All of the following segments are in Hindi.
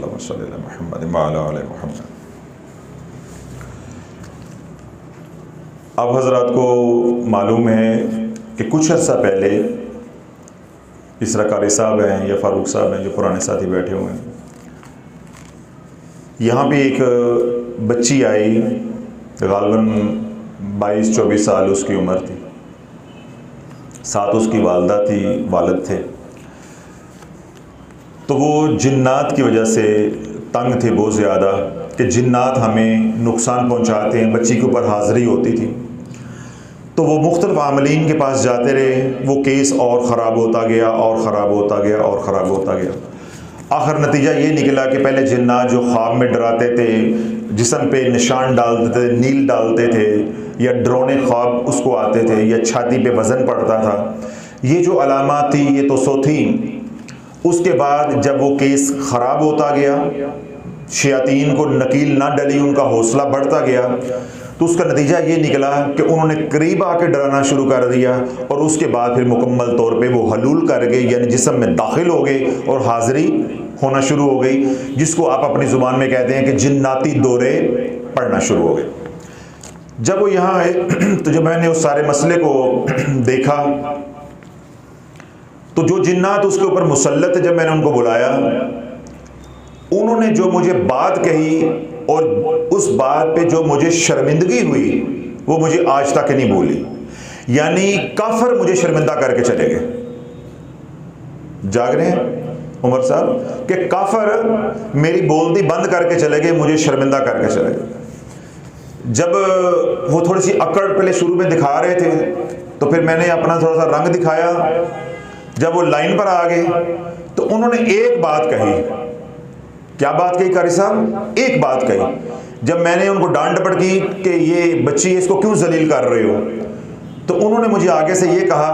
अल्लाहुम्मा सल्लि अला मुहम्मद व अला आलि मुहम्मद। आप हज़रात को मालूम है कि कुछ अर्सा पहले इसरा कारी साहब हैं या फ़ारूक साहब हैं जो पुराने साथी बैठे हुए हैं, यहाँ पे एक बच्ची आई, गालबन 22-24 साल उसकी उम्र थी, साथ उसकी वालदा थी, वालिद थे। तो वो जिन्नात की वजह से तंग थे बहुत ज़्यादा कि जिन्नात हमें नुकसान पहुँचाते हैं। बच्ची के ऊपर हाज़िरी होती थी, तो वो मुख्तलिफ़ आमलीन के पास जाते रहे। वो केस और ख़राब होता गया और ख़राब होता गया और ख़राब होता गया। आखिर नतीजा ये निकला कि पहले जिन्नात जो ख्वाब में डराते थे, जिस्म पे निशान डालते थे, नील डालते थे, या ड्रोने ख्वाब उसको आते थे, या छाती पे वज़न पड़ता था, ये जो अलामात थी ये तो सो थी। उसके बाद जब वो केस ख़राब होता गया, शयातीन को नकील ना डली, उनका हौसला बढ़ता गया, तो उसका नतीजा ये निकला कि उन्होंने करीब आके डराना शुरू कर दिया और उसके बाद फिर मुकम्मल तौर पे वो हलूल कर गए, यानी जिस्म में दाखिल हो गए और हाज़िरी होना शुरू हो गई, जिसको आप अपनी ज़ुबान में कहते हैं कि जिन्नाती दौरे पड़ना शुरू हो गए। जब वो यहाँ आए तो जब मैंने उस सारे मसले को देखा तो जो जिन्नात उसके ऊपर मुसल्लत थे, जब मैंने उनको बुलाया, उन्होंने जो मुझे बात कही और उस बात पे जो मुझे शर्मिंदगी हुई वो मुझे आज तक नहीं भूली। यानी काफिर मुझे शर्मिंदा करके चले गए। जाग रहे हैं उमर साहब कि काफिर मेरी बोलती बंद करके चले गए, मुझे शर्मिंदा करके चले गए। जब वो थोड़ी सी अकड़ पहले शुरू में दिखा रहे थे तो फिर मैंने अपना थोड़ा सा रंग दिखाया। जब वो लाइन पर आ गए तो उन्होंने एक बात कही। क्या बात कही कारी साहब? एक बात कही। जब मैंने उनको डांट डपट की कि ये बच्ची इसको क्यों जलील कर रहे हो, तो उन्होंने मुझे आगे से ये कहा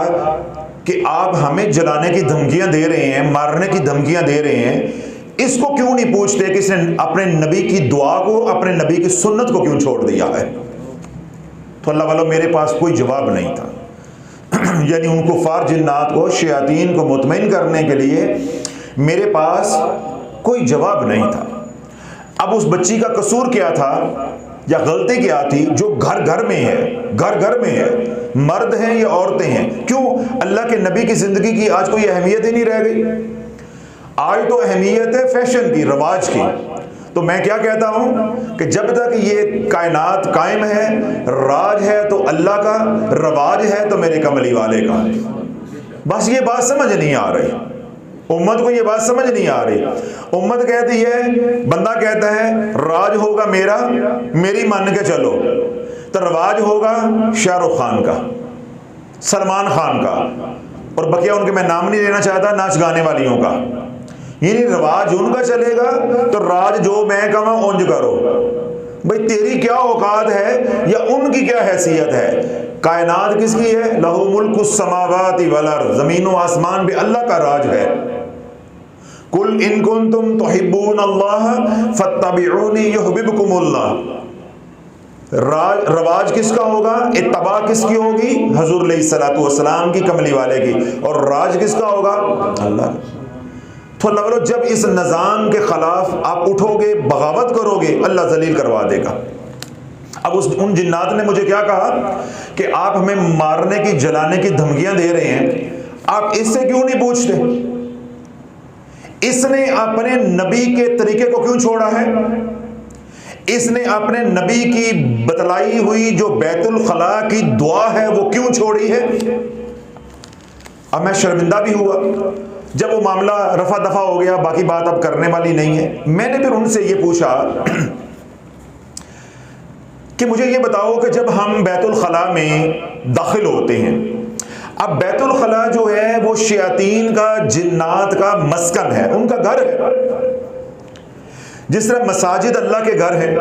कि आप हमें जलाने की धमकियां दे रहे हैं, मारने की धमकियां दे रहे हैं, इसको क्यों नहीं पूछते कि इसने अपने नबी की दुआ को, अपने नबी की सुन्नत को क्यों छोड़ दिया है? तो अल्लाह वालों मेरे पास कोई जवाब नहीं था। यानी उन कुफार जिन्नात को, शयातीन को मुतमईन करने के लिए मेरे पास कोई जवाब नहीं था। अब उस बच्ची का कसूर क्या था या गलती क्या थी जो घर घर में है, घर घर में है, मर्द हैं या औरतें हैं? क्यों अल्लाह के नबी की जिंदगी की आज कोई अहमियत ही नहीं रह गई? आज तो अहमियत है फैशन की, रवाज की। तो मैं क्या कहता हूं कि जब तक ये कायनात कायम है, राज है तो अल्लाह का, रवाज है तो मेरे कमली वाले का। बस ये बात समझ नहीं आ रही, उम्मत को ये बात समझ नहीं आ रही। उम्मत कहती है, बंदा कहता है राज होगा मेरा, मेरी मान के चलो, तो रवाज होगा शाहरुख खान का, सलमान खान का, और बकिया उनके मैं नाम नहीं लेना चाहता, नाच गाने वालियों का। ये नहीं, रवाज उनका चलेगा तो राज जो मैं कहूँ उंज करो। भाई तेरी क्या औकात है या उनकी क्या हैसियत है? कायनात किसकी है? लहू मुल्कुस समावाति वल अर्ज़, ज़मीनों आसमान पे अल्लाह का राज है। कुल इन कुंतुम तुहिब्बून अल्लाह फत्तबिऊनी युहब्बुकुमुल्लाह। राज, रवाज किसका होगा? इत्तबा किसकी होगी? हुज़ूर अलैहिस्सलातु वस्सलाम की, कमली वाले की। और राज किसका होगा? अल्लाह। तो अल्लाह वालों जब इस निज़ाम के खिलाफ आप उठोगे, बगावत करोगे, अल्लाह जलील करवा देगा। अब उन जिन्नात ने मुझे क्या कहा कि आप हमें मारने की, जलाने की धमकियां दे रहे हैं, आप इससे क्यों नहीं पूछते? इसने अपने नबी के तरीके को क्यों छोड़ा है? इसने अपने नबी की बतलाई हुई जो बैतुल खला की दुआ है वो क्यों छोड़ी है? अब मैं शर्मिंदा भी हुआ जब वो मामला रफा दफा हो गया, बाकी बात अब करने वाली नहीं है। मैंने फिर उनसे ये पूछा कि मुझे ये बताओ कि जब हम बैतुल खला में दाखिल होते हैं, अब बैतुल खला जो है वो शयातीन का, जिन्नात का मस्कन है, उनका घर है। जिस तरह मसाजिद अल्लाह के घर है,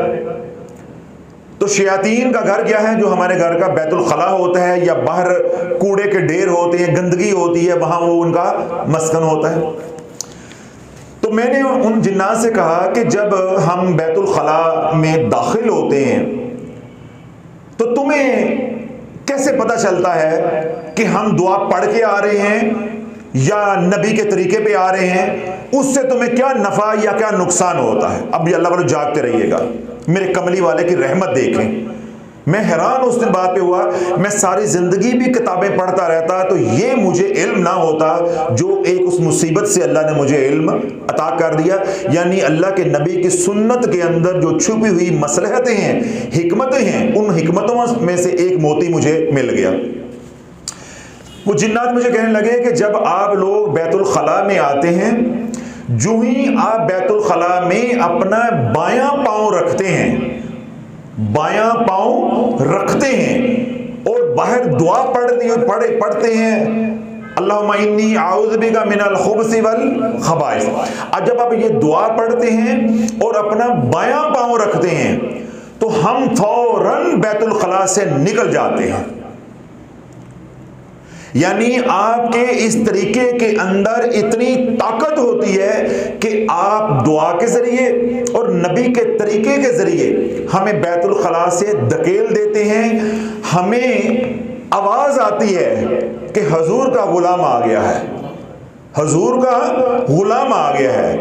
तो शयातीन का घर क्या है? जो हमारे घर का बैतुल खला होता है, या बाहर कूड़े के ढेर होते हैं, गंदगी होती है, वहां वो उनका मस्कन होता है। तो मैंने उन जिन्नात से कहा कि जब हम बैतुल खला में दाखिल होते हैं तो तुम्हें कैसे पता चलता है कि हम दुआ पढ़ के आ रहे हैं या नबी के तरीके पे आ रहे हैं? उससे तुम्हें क्या नफा या क्या नुकसान होता है। अब भी अल्लाह वाले जागते रहिएगा, मेरे कमली वाले की रहमत देखें। मैं हैरान उस दिन बात पे हुआ, मैं सारी जिंदगी भी किताबें पढ़ता रहता तो ये मुझे इल्म ना होता जो एक उस मुसीबत से अल्लाह ने मुझे इल्म अता कर दिया। यानी अल्लाह के नबी की सुन्नत के अंदर जो छुपी हुई मसलहतें हैं, हिकमतें हैं, उन हिकमतों में से एक मोती मुझे मिल गया। वो जिन्नात मुझे कहने लगे कि जब आप लोग बैतुल खला में आते हैं, जो ही आप बैतुल खला में अपना बायां पांव रखते हैं, बायां पांव रखते हैं और बाहर दुआ पढ़ते हैं, अल्लाहुम्मा इन्नी आऊज़ु बिका मिनल खुब्सी वल खबाइस। आज जब आप ये दुआ पढ़ते हैं और अपना बायां पांव रखते हैं तो हम फौरन बैतुल खला से निकल जाते हैं। यानी आपके इस तरीके के अंदर इतनी ताकत होती है कि आप दुआ के जरिए और नबी के तरीके के जरिए हमें बैतुल खला से धकेल देते हैं। हमें आवाज आती है कि हुजूर का गुलाम आ गया है, हुजूर का गुलाम आ गया है,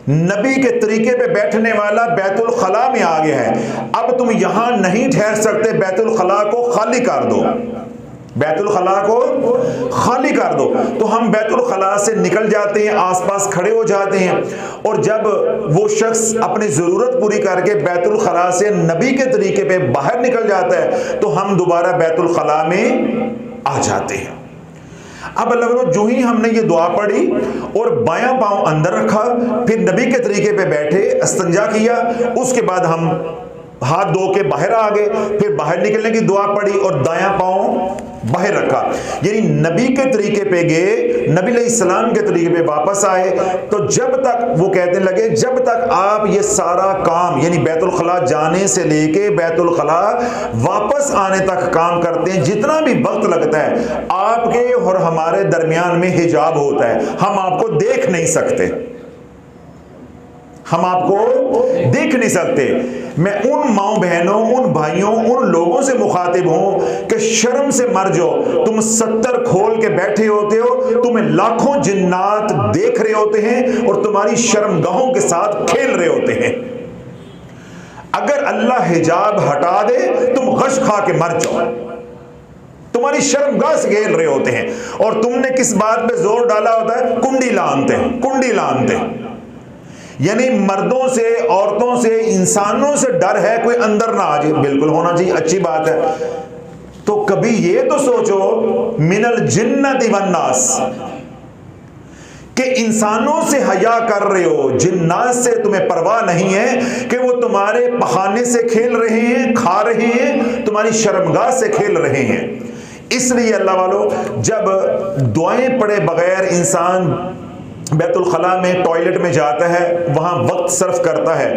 नबी के तरीके पे बैठने वाला बैतुल खला में आ गया है। अब तुम यहां नहीं ठहर सकते, बैतुल खला को खाली कर दो, बैतुल खला को खाली कर दो। तो हम बैतुल खला से निकल जाते हैं, आसपास खड़े हो जाते हैं और जब वो शख्स अपनी ज़रूरत पूरी करके बैतुल खला से नबी के तरीके पे बाहर निकल जाता है तो हम दोबारा बैतुल खला में आ जाते हैं। अब अल्लाह जो ही हमने ये दुआ पढ़ी और बायां पांव अंदर रखा, फिर नबी के तरीके पे बैठे, इस्तिंजा किया, उसके बाद हम हाथ धो के बाहर आ गए, फिर बाहर निकलने की दुआ पड़ी और दायां पांव बाहर रखा। यानी नबी के तरीके पे गए, नबी अलैहिस्सलाम के तरीके पे वापस आए। तो जब तक वो कहने लगे, जब तक आप ये सारा काम यानी बैतुल खला जाने से लेके बैतुल खला वापस आने तक काम करते हैं, जितना भी वक्त लगता है, आपके और हमारे दरमियान में हिजाब होता है, हम आपको देख नहीं सकते, हम आपको देख नहीं सकते। मैं उन माओ बहनों, उन भाइयों, उन लोगों से मुखातिब हूं कि शर्म से मर जाओ। तुम 70 खोल के बैठे होते हो, तुम्हें लाखों जिन्नात देख रहे होते हैं और तुम्हारी शर्मगाहों के साथ खेल रहे होते हैं। अगर अल्लाह हिजाब हटा दे, तुम गश खा के मर जाओ, तुम्हारी शर्मगाह से खेल रहे होते हैं। और तुमने किस बात पे जोर डाला होता है? कुंडी लानते हैं, कुंडी लानते हैं। यानी मर्दों से, औरतों से, इंसानों से डर है, कोई अंदर ना आ जाए। बिल्कुल होना चाहिए, अच्छी बात है। तो कभी ये तो सोचो मिनल जिन्नति वन्नास, कि इंसानों से हया कर रहे हो, जिन्नात से तुम्हें परवाह नहीं है कि वो तुम्हारे पखाने से खेल रहे हैं, खा रहे हैं, तुम्हारी शर्मगाह से खेल रहे हैं। इसलिए अल्लाह वालों, जब दुआएं पढ़े बगैर इंसान बैतुल खला में, टॉयलेट में जाता है, वहां वक्त सर्फ करता है,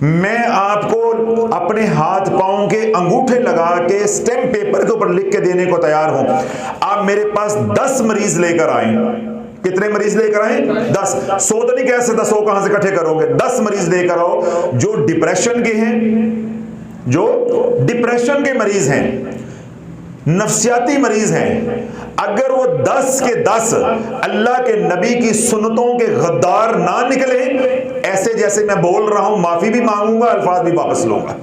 मैं आपको अपने हाथ पांव के अंगूठे लगा के स्टैम्प पेपर के ऊपर लिख के देने को तैयार हूं। आप मेरे पास 10 मरीज लेकर आए। कितने मरीज लेकर आए? 10। 100 तो नहीं कह सकता, 100 कहां से इकट्ठे करोगे? 10 मरीज लेकर आओ जो डिप्रेशन के हैं, जो डिप्रेशन के मरीज हैं, नफ्सियाती मरीज हैं। अगर वो 10 के 10 अल्लाह के नबी की सुन्नतों के गद्दार ना निकले, ऐसे जैसे मैं बोल रहा हूं, माफी भी मांगूंगा, अल्फाज भी वापस लूंगा।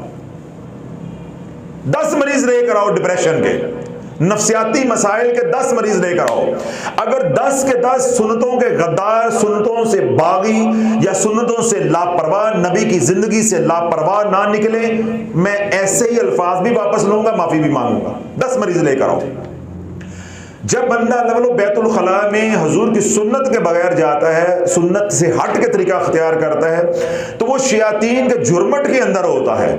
10 मरीज लेकर आओ डिप्रेशन के, नफ्सियाती मसाइल के 10 मरीज लेकर आओ। अगर 10 के 10 सुन्नतों के गद्दार, सुन्नतों से बागी या सुन्नतों से लापरवाह, नबी की जिंदगी से लापरवाह ना निकले, मैं ऐसे ही अल्फाज भी वापस लूंगा, माफी भी मांगूंगा। 10 मरीज लेकर आओ। जब बंदा बैतुल खला में हुजूर की सुन्नत के बगैर जाता है, सुन्नत से हट के तरीका अख्तियार करता है, तो वो शयातीन के जुर्मट के अंदर होता है।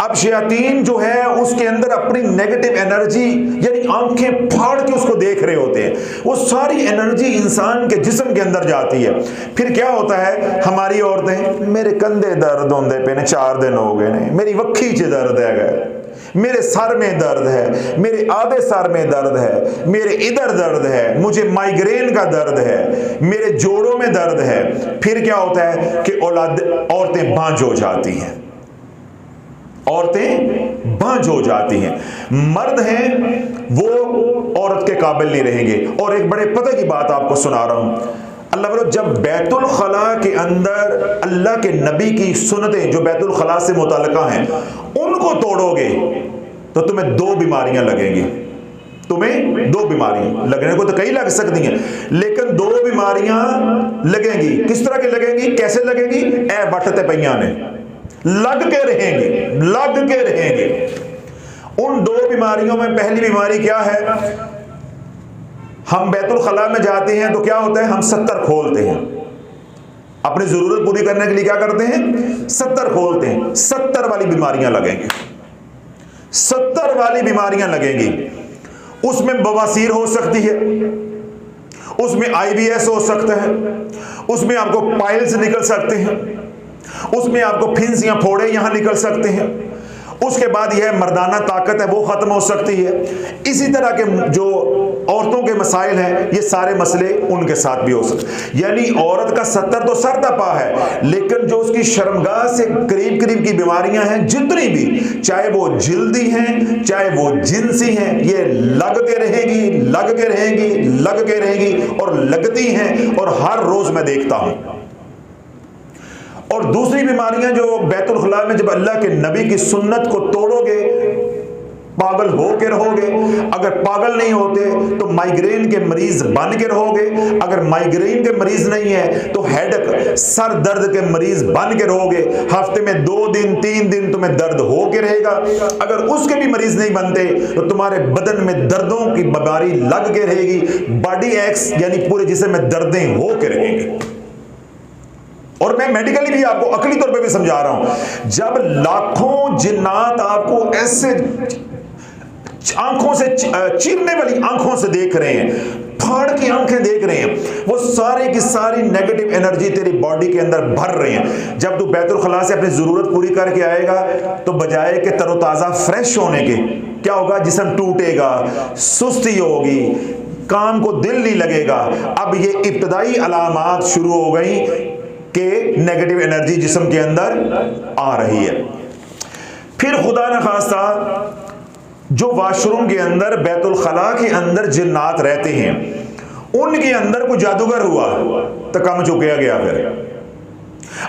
अब शयातीन जो है उसके अंदर अपनी नेगेटिव एनर्जी, यानी आंखें फाड़ के उसको देख रहे होते हैं, वो सारी एनर्जी इंसान के जिस्म के अंदर जाती है। फिर क्या होता है, हमारी औरतें, मेरे कंधे दर्द होंदे पे ने, 4 दिन हो गए ने, मेरी वक्खी च दर्द है, मेरे सर में दर्द है, मेरे आधे सर में दर्द है, मेरे इधर दर्द है, मुझे माइग्रेन का दर्द है, मेरे जोड़ों में दर्द है। फिर क्या होता है कि औरतें बांझ हो जाती हैं, औरतें बांझ हो जाती हैं। मर्द हैं वो औरत के काबिल नहीं रहेंगे। और एक बड़े पते की बात आपको सुना रहा हूं, अल्लाह बोलो जब बैतुल खला के अंदर अल्लाह के नबी की सुन्नतें जो बैतुल खला से मुताल्लिका हैं उनको तोड़ोगे तो तुम्हें 2 बीमारियां लगेंगी। तुम्हें 2 बीमारियां, लगने को तो कई लग सकती हैं, लेकिन 2 बीमारियां लगेंगी। किस तरह की लगेंगी, कैसे लगेंगी? ए बटते पैया ने लग के रहेंगे, लग के रहेंगे। उन 2 बीमारियों में पहली बीमारी क्या है? हम बैतुल खला में जाते हैं तो क्या होता है, हम 70 खोलते हैं। अपनी जरूरत पूरी करने के लिए क्या करते हैं, 70 खोलते हैं। 70 वाली बीमारियां लगेंगी, 70 वाली बीमारियां लगेंगी। उसमें बवासीर हो सकती है, उसमें IBS हो सकता है, उसमें आपको पाइल्स निकल सकते हैं, उसमें आपको फिंस या फोड़े यहां निकल सकते हैं। उसके बाद यह मर्दाना ताकत है वो खत्म हो सकती है। इसी तरह के जो औरतों के मसाइल हैं ये सारे मसले उनके साथ भी हो सकते। यानी औरत का 70 तो सर तपा है, लेकिन जो उसकी शर्मगाह से करीब करीब की बीमारियां हैं जितनी भी, चाहे वो जिल्दी हैं चाहे वो जिनसी हैं, ये लग के रहेगी, लग के रहेगी, लग के रहेगी और लगती हैं, और हर रोज मैं देखता हूं। और दूसरी बीमारियां जो बैतुल खला में जब अल्लाह के नबी की सुन्नत को तोड़ोगे पागल हो के रहोगे। अगर पागल नहीं होते तो माइग्रेन के मरीज बन के रहोगे। अगर माइग्रेन के मरीज नहीं है तो हेडेक सर दर्द के मरीज बन के रहोगे। हफ्ते में 2 दिन 3 दिन तुम्हें दर्द हो के रहेगा। अगर उसके भी मरीज नहीं बनते तो तुम्हारे बदन में दर्दों की बीमारी लग के रहेगी। बॉडी एक्स यानी पूरे जिस्म में दर्दें हो के रहेंगी। और मैं मेडिकली भी आपको अकली तौर पे भी समझा रहा हूं। जब लाखों जिन्नात आपको ऐसे आंखों से चीरने वाली आंखों से देख रहे हैं, फाड़ की आंखें देख रहे हैं, वो सारी की सारी नेगेटिव एनर्जी तेरी बॉडी के अंदर भर रहे हैं। जब तू बैतुल खला से अपनी जरूरत पूरी करके आएगा तो बजाय के तरोताजा फ्रेश होने के क्या होगा, जिस्म टूटेगा, सुस्ती होगी, काम को दिल नहीं लगेगा। अब ये इब्तदाई अलामात शुरू हो गई कि नेगेटिव एनर्जी जिस्म के अंदर आ रही है। फिर खुदा न खास्ता जो वाशरूम के अंदर बैतुल खला के अंदर जिन्नात रहते हैं उनके अंदर कोई जादूगर हुआ तो काम चुकया गया। फिर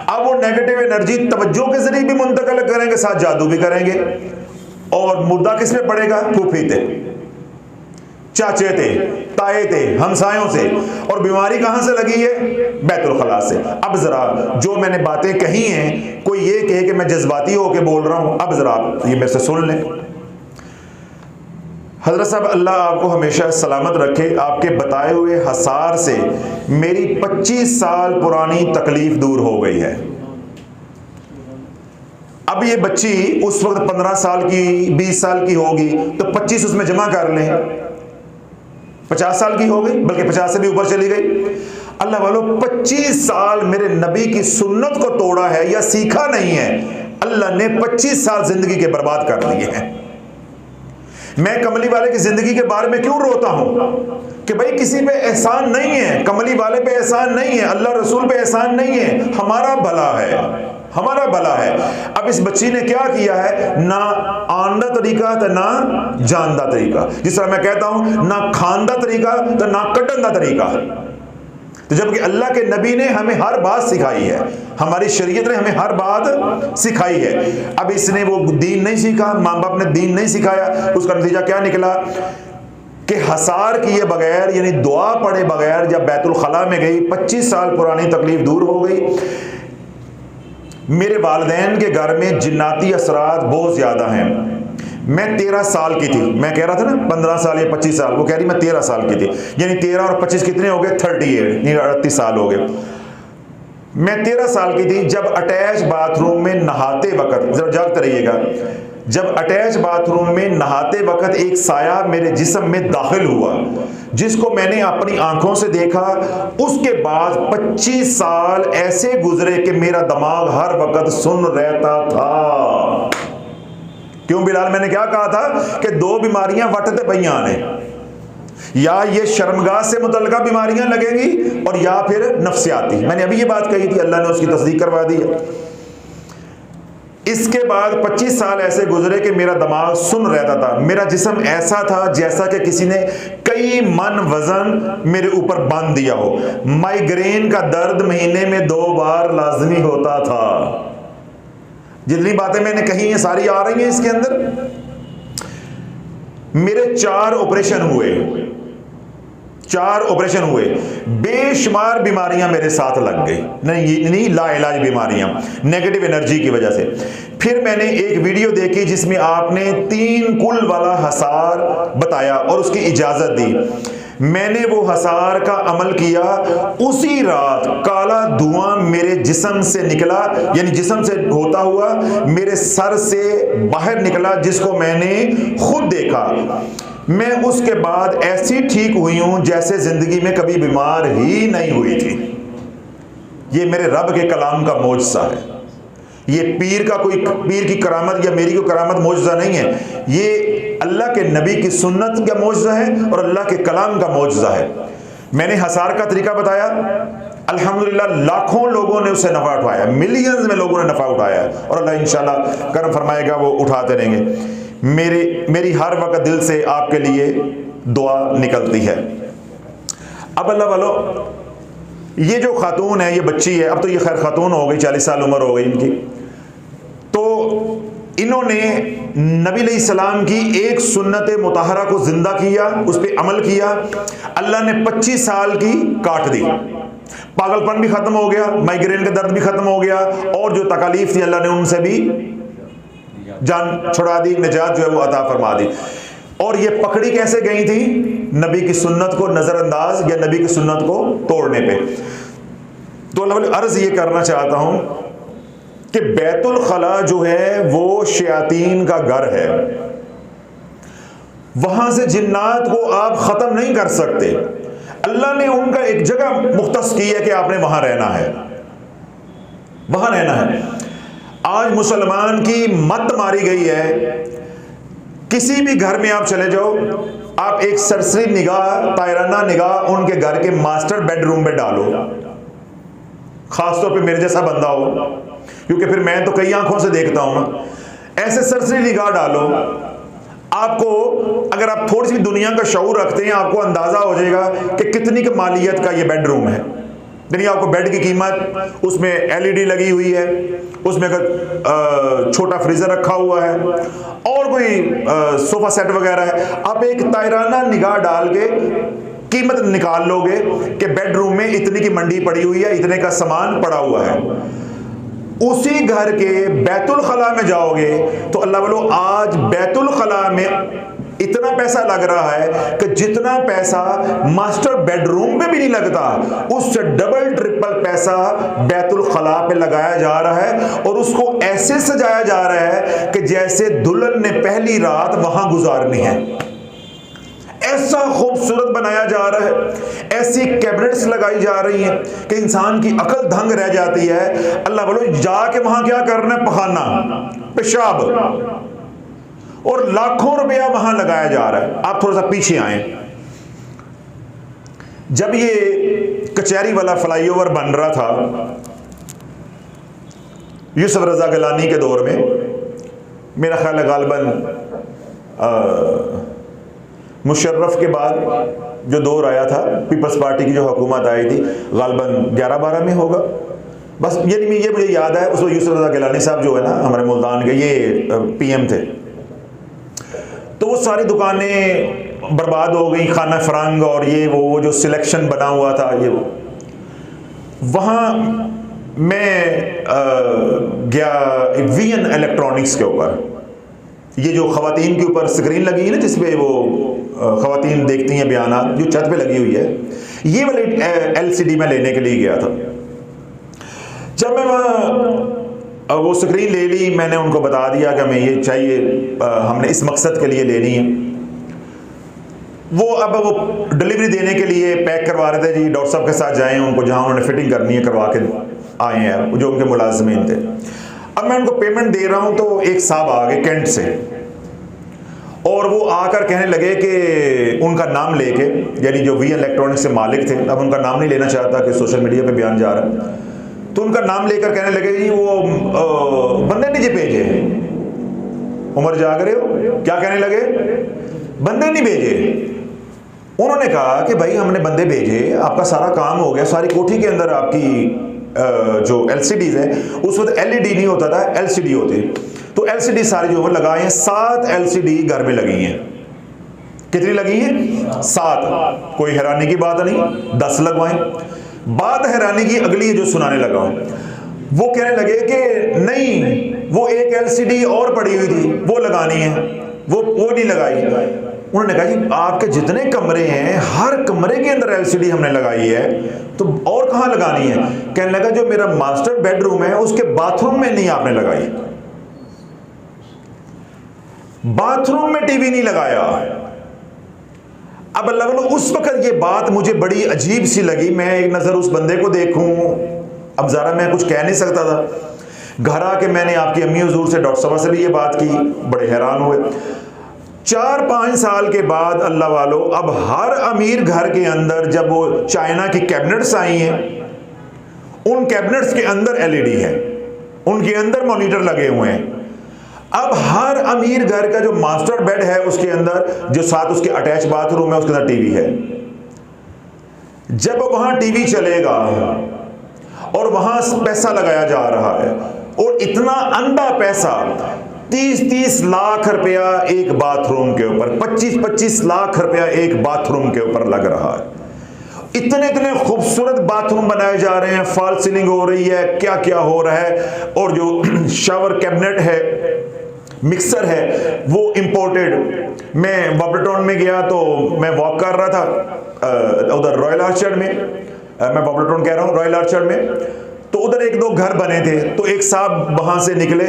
अब वो नेगेटिव एनर्जी तवज्जो के जरिए भी मुंतकिल करेंगे, साथ जादू भी करेंगे। और मुद्दा किस पे पड़ेगा, फूफी थे, चाचे थे, ताए थे, हमसायों से। और बीमारी कहां से लगी है, बैतुल खला से। अब जरा जो मैंने बातें कही हैं, कोई ये कहे कि मैं जज्बाती होकर बोल रहा हूं, अब जरा आप ये मेरे से सुन लें। हजरत साहब अल्लाह आपको हमेशा सलामत रखे। आपके बताए हुए हसार से मेरी 25 साल पुरानी तकलीफ दूर हो गई है। अब ये बच्ची उस वक्त 15 साल की 20 साल की होगी तो 25 उसमें जमा कर लें, 50 साल की हो गई, बल्कि 50 से भी ऊपर चली गई। अल्लाह वालों 25 साल मेरे नबी की सुन्नत को तोड़ा है या सीखा नहीं है, अल्लाह ने 25 साल जिंदगी के बर्बाद कर दिए हैं। मैं कमली वाले की जिंदगी के बारे में क्यों रोता हूं कि भाई किसी पे एहसान नहीं है, कमली वाले पे एहसान नहीं है, अल्लाह रसूल पे एहसान नहीं है, हमारा भला है, हमारा भला है। अब इस बच्ची ने क्या किया है, ना आंदा तरीका तो ना जानदा तरीका। जिस तरह मैं कहता हूं ना खानदा तरीका तो ना कटन दा तरीका। तो जबकि अल्लाह के नबी ने हमें हर बात सिखाई है, हमारी शरीयत ने हमें हर बात सिखाई है। अब इसने वो दीन नहीं सीखा, माँ बाप ने दीन नहीं सिखाया, उसका नतीजा क्या निकला कि हसार किए बगैर यानी दुआ पढ़े बगैर जब बैतुल खला में गई, 25 साल पुरानी तकलीफ दूर हो गई। मेरे वालिदैन के घर में जिन्नाती असरात बहुत ज़्यादा हैं। मैं 13 साल की थी, मैं कह रहा था ना 15 साल या 25 साल, वो कह रही मैं 13 साल की थी, यानी 13 और 25 कितने हो गए, 38 यानी 38 साल हो गए। मैं 13 साल की थी जब अटैच बाथरूम में नहाते वक्त, जब जागते रहिएगा, जब अटैच बाथरूम में नहाते वक्त एक साया मेरे जिस्म में दाखिल हुआ जिसको मैंने अपनी आंखों से देखा। उसके बाद 25 साल ऐसे गुजरे कि मेरा दिमाग हर वक्त सुन रहता था। क्यों बिलाल, मैंने क्या कहा था कि 2 बीमारियां वटते पईयां ने, या ये शर्मगाह से मुतल्लिका बीमारियां लगेंगी और या फिर नफ्सियाती। मैंने अभी ये बात कही थी, अल्लाह ने उसकी तस्दीक करवा दी है। इसके बाद 25 साल ऐसे गुजरे कि मेरा दिमाग सुन रहता था, मेरा जिस्म ऐसा था जैसा कि किसी ने कई मन वजन मेरे ऊपर बांध दिया हो। माइग्रेन का दर्द महीने में 2 बार लाजमी होता था। जितनी बातें मैंने कही हैं सारी आ रही हैं इसके अंदर। मेरे 4 ऑपरेशन हुए, 4 ऑपरेशन हुए, बेशुमार बीमारियां मेरे साथ लग गई, नहीं लाइलाज बीमारियां नेगेटिव एनर्जी की वजह से। फिर मैंने एक वीडियो देखी जिसमें आपने 3 कुल वाला हसार बताया और उसकी इजाजत दी। मैंने वो हसार का अमल किया। उसी रात काला धुआं मेरे जिस्म से निकला, यानी जिस्म से होता हुआ मेरे सर से बाहर निकला, जिसको मैंने खुद देखा। मैं उसके बाद ऐसी ठीक हुई हूं जैसे जिंदगी में कभी बीमार ही नहीं हुई थी। ये मेरे रब के कलाम का मौजज़ा है। ये पीर की करामत या मेरी कोई करामत मौजज़ा नहीं है। ये अल्लाह के नबी की सुन्नत का मौजज़ा है और अल्लाह के कलाम का मौजज़ा है। मैंने हसार का तरीका बताया, अल्हम्दुलिल्लाह लाखों लोगों ने उससे नफ़ा उठाया, मिलियंस में लोगों ने नफ़ा उठाया और अल्लाह इंशाल्लाह करम फरमाएगा वो उठाते रहेंगे। मेरी हर वक्त दिल से आपके लिए दुआ निकलती है। अब अल्लाह वालों, ये जो खातून है, ये बच्ची है, अब तो ये खैर खातून हो गई, 40 साल उम्र हो गई इनकी। तो इन्होंने नबी अलैहिस्सलाम की एक सुन्नत मुताहरा को जिंदा किया, उस पर अमल किया। अल्लाह ने 25 साल की काट दी। पागलपन भी खत्म हो गया, माइग्रेन का दर्द भी खत्म हो गया और जो तकालीफ थी अल्लाह ने उनसे भी जान छुड़ा दी, निजात जो है वो अता फरमा दी। और ये पकड़ी कैसे गई थी? नबी की सुन्नत को नजरअंदाज या नबी की सुन्नत को तोड़ने पे। तो अल्लाह अर्ज ये करना चाहता हूं कि बैतुल खला जो है वो शयातीन का घर है। वहां से जिन्नात को आप खत्म नहीं कर सकते। अल्लाह ने उनका एक जगह मुख्तस की है कि आपने वहां रहना है, वहां रहना है। आज मुसलमान की मत मारी गई है। किसी भी घर में आप चले जाओ, आप एक सरसरी निगाह, तायराना निगाह उनके घर के मास्टर बेडरूम में डालो, खासतौर पे मेरे जैसा बंदा हो, क्योंकि फिर मैं तो कई आंखों से देखता हूं ना। ऐसे सरसरी निगाह डालो, आपको अगर आप थोड़ी सी दुनिया का शऊर रखते हैं, आपको अंदाजा हो जाएगा कि कितनी की मालियत का ये बेडरूम है। यानी आपको बेड की कीमत, उसमें एलईडी लगी हुई है, उसमें अगर छोटा फ्रीजर रखा हुआ है और कोई सोफा सेट वगैरह है, आप एक तायराना निगाह डाल के कीमत निकाल लोगे कि बेडरूम में इतनी की मंडी पड़ी हुई है, इतने का सामान पड़ा हुआ है। उसी घर के बैतुल खला में जाओगे तो अल्लाह वालों, आज बैतुल खला में इतना पैसा लग रहा है कि जितना पैसा मास्टर बेडरूम में भी नहीं लगता, उससे डबल ट्रिपल पैसा बैतुल खला पे लगाया जा रहा है और उसको ऐसे सजाया जा रहा है कि जैसे दुल्हन ने पहली रात वहां गुजारनी है। ऐसा खूबसूरत बनाया जा रहा है, ऐसी कैबिनेट्स लगाई जा रही हैं कि इंसान की अकल दंग रह जाती है। अल्लाह बोलो, जाके वहां क्या करना है? पखाना, पेशाब, और लाखों रुपया वहां लगाया जा रहा है। आप थोड़ा सा पीछे आए, जब ये कचहरी वाला फ्लाईओवर बन रहा था यूसुफ रजा गिलानी के दौर में, मेरा ख्याल है गालिबन मुशर्रफ के बाद जो दौर आया था, पीपल्स पार्टी की जो हुकूमत आई थी, गालिबन 11-12 में होगा बस। ये मुझे याद है, उसमें यूसुफ रजा गिलानी साहब जो है ना हमारे मुल्तान के, ये पीएम थे। तो वो सारी दुकानें बर्बाद हो गई, खाना फरांग और ये वो जो सिलेक्शन बना हुआ था, ये वो। वहाँ मैं गया वीएन इलेक्ट्रॉनिक्स के ऊपर, ये जो ख़वातीन के ऊपर स्क्रीन लगी है ना, जिसपे वो ख़वातीन देखती हैं बयाना, जो छत पे लगी हुई है, ये वाली एलसीडी में लेने के लिए गया था। जब मैं वहाँ वो स्क्रीन ले ली, मैंने उनको बता दिया कि हमें ये चाहिए, हमने इस मकसद के लिए लेनी है। वो अब वो डिलीवरी देने के लिए पैक करवा रहे थे, जी डॉक्टर साहब के साथ जाएं, उनको जहाँ उन्होंने फिटिंग करनी है करवा के आए हैं, जो उनके मुलाजमीन थे। अब मैं उनको पेमेंट दे रहा हूँ तो एक साहब आ गए कैंट से, और वो आकर कहने लगे कि उनका नाम लेके, यानी जो वीएन इलेक्ट्रॉनिक्स से मालिक थे, अब उनका नाम नहीं लेना चाहता कि सोशल मीडिया पे बयान जा रहा है, तो उनका नाम लेकर कहने लगे जी वो बंदे नहीं जी भेजे, उमर जाग रहे हो? क्या कहने लगे? बंदे नहीं भेजे। उन्होंने कहा कि भाई हमने बंदे भेजे, आपका सारा काम हो गया, सारी कोठी के अंदर आपकी जो LCDs है, उस वक्त LED नहीं होता था, LCD होते, तो LCD सारी जो लगाए हैं, 7 LCD घर में लगी हैं। कितनी लगी हैं? 7। कोई हैरानी की बात नहीं, 10 लगवाएं। बात हैरानी की अगली है जो सुनाने लगा हूं। वो कहने लगे कि नहीं, वो एक LCD और पड़ी हुई थी, वो लगानी है, वो नहीं लगाई। उन्होंने कहा जी आपके जितने कमरे हैं, हर कमरे के अंदर LCD हमने लगाई है, तो और कहां लगानी है? कहने लगा जो मेरा मास्टर बेडरूम है उसके बाथरूम में नहीं आपने लगाई, बाथरूम में टीवी नहीं लगाया। अब अल्लाह, उस वक्त ये बात मुझे बड़ी अजीब सी लगी। मैं एक नजर उस बंदे को देखूं, अब ज़रा मैं कुछ कह नहीं सकता था। घर आके मैंने आपकी अम्मी हुजूर से, डॉक्टर साहब से भी ये बात की, बड़े हैरान हुए। 4-5 साल के बाद अल्लाह वालों, अब हर अमीर घर के अंदर जब वो चाइना की कैबिनेट्स आई हैं, उन कैबिनेट्स के अंदर LED है, उनके अंदर मॉनिटर लगे हुए हैं। अब हर अमीर घर का जो मास्टर बेड है उसके अंदर, जो साथ उसके अटैच बाथरूम है, उसके अंदर टीवी है। जब वहां टीवी चलेगा और वहां पैसा लगाया जा रहा है, और इतना अंधा पैसा, 30-30 लाख रुपया एक बाथरूम के ऊपर, 25-25 लाख रुपया एक बाथरूम के ऊपर लग रहा है। इतने खूबसूरत बाथरूम बनाए जा रहे हैं, फॉल सीलिंग हो रही है, क्या क्या हो रहा है। और जो शावर कैबिनेट है, मिक्सर है, वो इंपोर्टेड। मैं बॉबलटाउन में गया तो मैं वॉक कर रहा था उधर रॉयल आर्चर्ड में, मैं बॉबलटाउन कह रहा हूँ, रॉयल आर्चर्ड में। तो उधर 1-2 घर बने थे, तो एक साहब वहां से निकले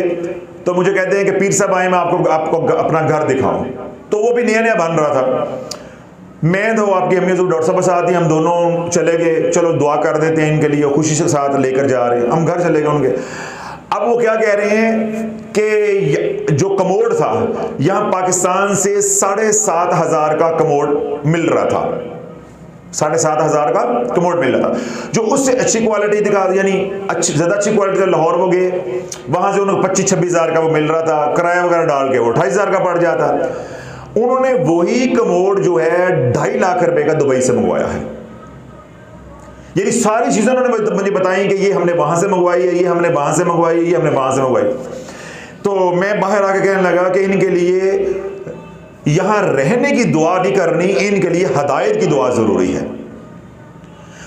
तो मुझे कहते हैं कि पीर साहब आए, मैं आपको अपना घर दिखाऊं। तो वो भी नया नया बन रहा था। मैं तो आपकी अम्मी जो डॉक्टर साहब साथ ही, हम दोनों चले गए, चलो दुआ कर देते हैं इनके लिए, खुशी से साथ लेकर जा रहे हैं। हम घर चले गए उनके। अब वो क्या कह रहे हैं कि जो कमोड था, यहाँ पाकिस्तान से 7,500 का कमोड मिल रहा था, 7,500 का कमोड मिल रहा था, जो उससे अच्छी क्वालिटी दिखा, यानी ज़्यादा अच्छी क्वालिटी। लाहौर वो गए, वहाँ से उन्हें 25-26 हज़ार का वो मिल रहा था, किराया वगैरह डाल के वो 28,000 का पड़ जाता। उन्होंने वही कमोड जो है 2.5 लाख रुपए का दुबई से मंगवाया है। यानी सारी चीज़ें उन्होंने मुझे बताई कि ये हमने वहाँ से मंगवाई है, ये हमने वहाँ से मंगवाई है, ये हमने वहाँ से मंगवाई। तो मैं बाहर आके कहने लगा कि इनके लिए यहाँ रहने की दुआ नहीं करनी, इनके लिए हदायत की दुआ ज़रूरी है।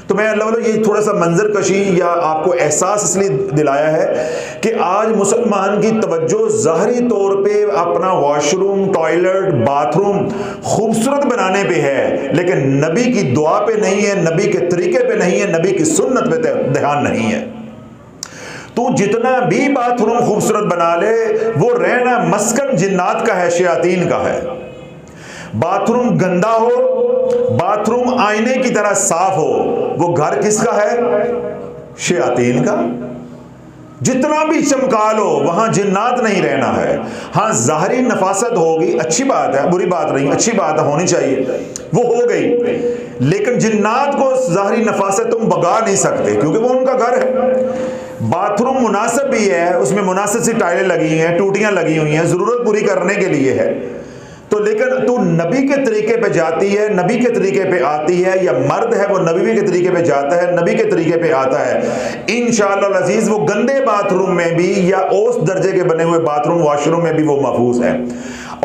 तो मैं अल्लाह ये थोड़ा सा मंजर कशी या आपको एहसास इसलिए दिलाया है कि आज मुसलमान की तवज्जो ज़ाहरी तौर पे अपना वॉशरूम, टॉयलेट, बाथरूम खूबसूरत बनाने पे है, लेकिन नबी की दुआ पे नहीं है, नबी के तरीके पे नहीं है, नबी की सुन्नत पे ध्यान नहीं है। तो जितना भी बाथरूम खूबसूरत बना ले, वो रहना मस्कन जिन्नात का है, शयातीन का है। बाथरूम गंदा हो, बाथरूम आईने की तरह साफ हो, वो घर किसका है? शयातीन का। जितना भी चमका लो, वहां जिन्नात नहीं रहना है। हाँ, ज़ाहरी नफासत होगी, अच्छी बात है, बुरी बात नहीं, अच्छी बात होनी चाहिए, वो हो गई। लेकिन जिन्नात को ज़ाहरी नफासत तुम भगा नहीं सकते, क्योंकि वो उनका घर है। बाथरूम मुनासिब भी है, उसमें मुनासिब सी टाइलें लगी हैं, टूटियां लगी हुई हैं, ज़रूरत पूरी करने के लिए है। तो लेकिन तू नबी के तरीके पे जाती है, नबी के तरीके पे आती है, या मर्द है वो नबी के तरीके पे जाता है, नबी के तरीके पे आता है, इंशाअल्लाह अज़ीज़ वो गंदे बाथरूम में भी या उस दर्जे के बने हुए बाथरूम, वॉशरूम में भी वो महफूज है।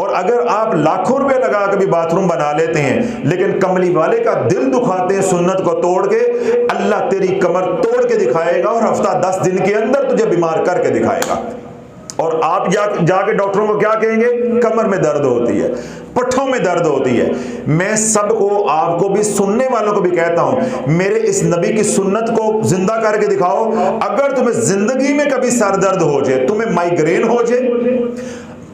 और अगर आप लाखों रुपए लगा के भी बाथरूम बना लेते हैं, लेकिन कमली वाले का दिल दुखाते हैं सुन्नत को तोड़ के, अल्लाह तेरी कमर तोड़ के दिखाएगा और हफ्ता 10 दिन के अंदर तुझे बीमार करके दिखाएगा। और आप जाके डॉक्टरों को क्या कहेंगे? कमर में दर्द होती है, पट्ठों में दर्द होती है। मैं सबको, आपको भी, सुनने वालों को भी कहता हूं, मेरे इस नबी की सुन्नत को जिंदा करके दिखाओ। अगर तुम्हें जिंदगी में कभी सर दर्द हो जाए, तुम्हें माइग्रेन हो जाए,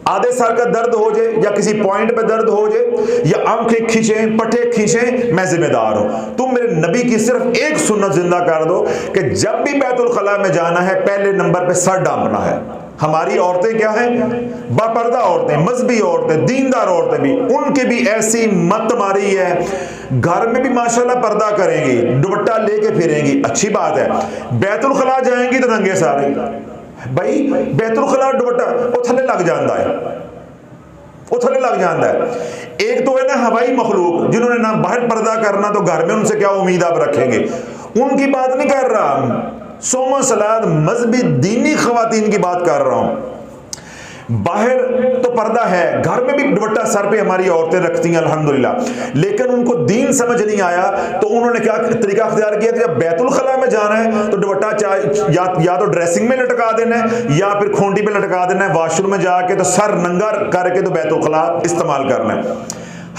आधे सर का दर्द हो जाए, या किसी पॉइंट पे दर्द हो जाए, या आंखें खींचे, पट्टे खींचे, मैं जिम्मेदार हूं। तुम मेरे नबी की सिर्फ एक सुन्नत जिंदा कर दो कि जब भी बैतुल खला में जाना है, पहले नंबर पे सर डांपना है। हमारी औरतें क्या हैं? बापर्दा औरतें, मजहबी औरतें, दीनदार औरतें भी, उनके भी ऐसी मत मारी है। घर में भी माशाल्लाह पर्दा करेंगी, दुपट्टा लेके फिरेंगी, अच्छी बात है। बैतुल खला जाएंगी तो नंगे सारे, भाई बैतुल खला दुपट्टा वो थले लग जाता है, वो थले लग जाता है। एक तो है ना हवाई मखलूक, जिन्होंने ना बाहर पर्दा करना, तो घर में उनसे क्या उम्मीद आप रखेंगे, उनकी बात नहीं कर रहा। सोमा सलाद मजहबी दीनी खवातीन की बात कर रहा हूं। बाहर तो पर्दा है, घर में भी दुपट्टा सर पे हमारी औरतें रखती हैं अल्हम्दुलिल्लाह, लेकिन उनको दीन समझ नहीं आया, तो उन्होंने क्या तरीका अख्तियार किया कि जब बैतुल खला में जाना है तो दुपट्टा या तो ड्रेसिंग में लटका देना है या फिर खूंटी पे लटका देना है, वॉशरूम में जाके तो सर नंगा करके तो बैतुल खला इस्तेमाल करना है।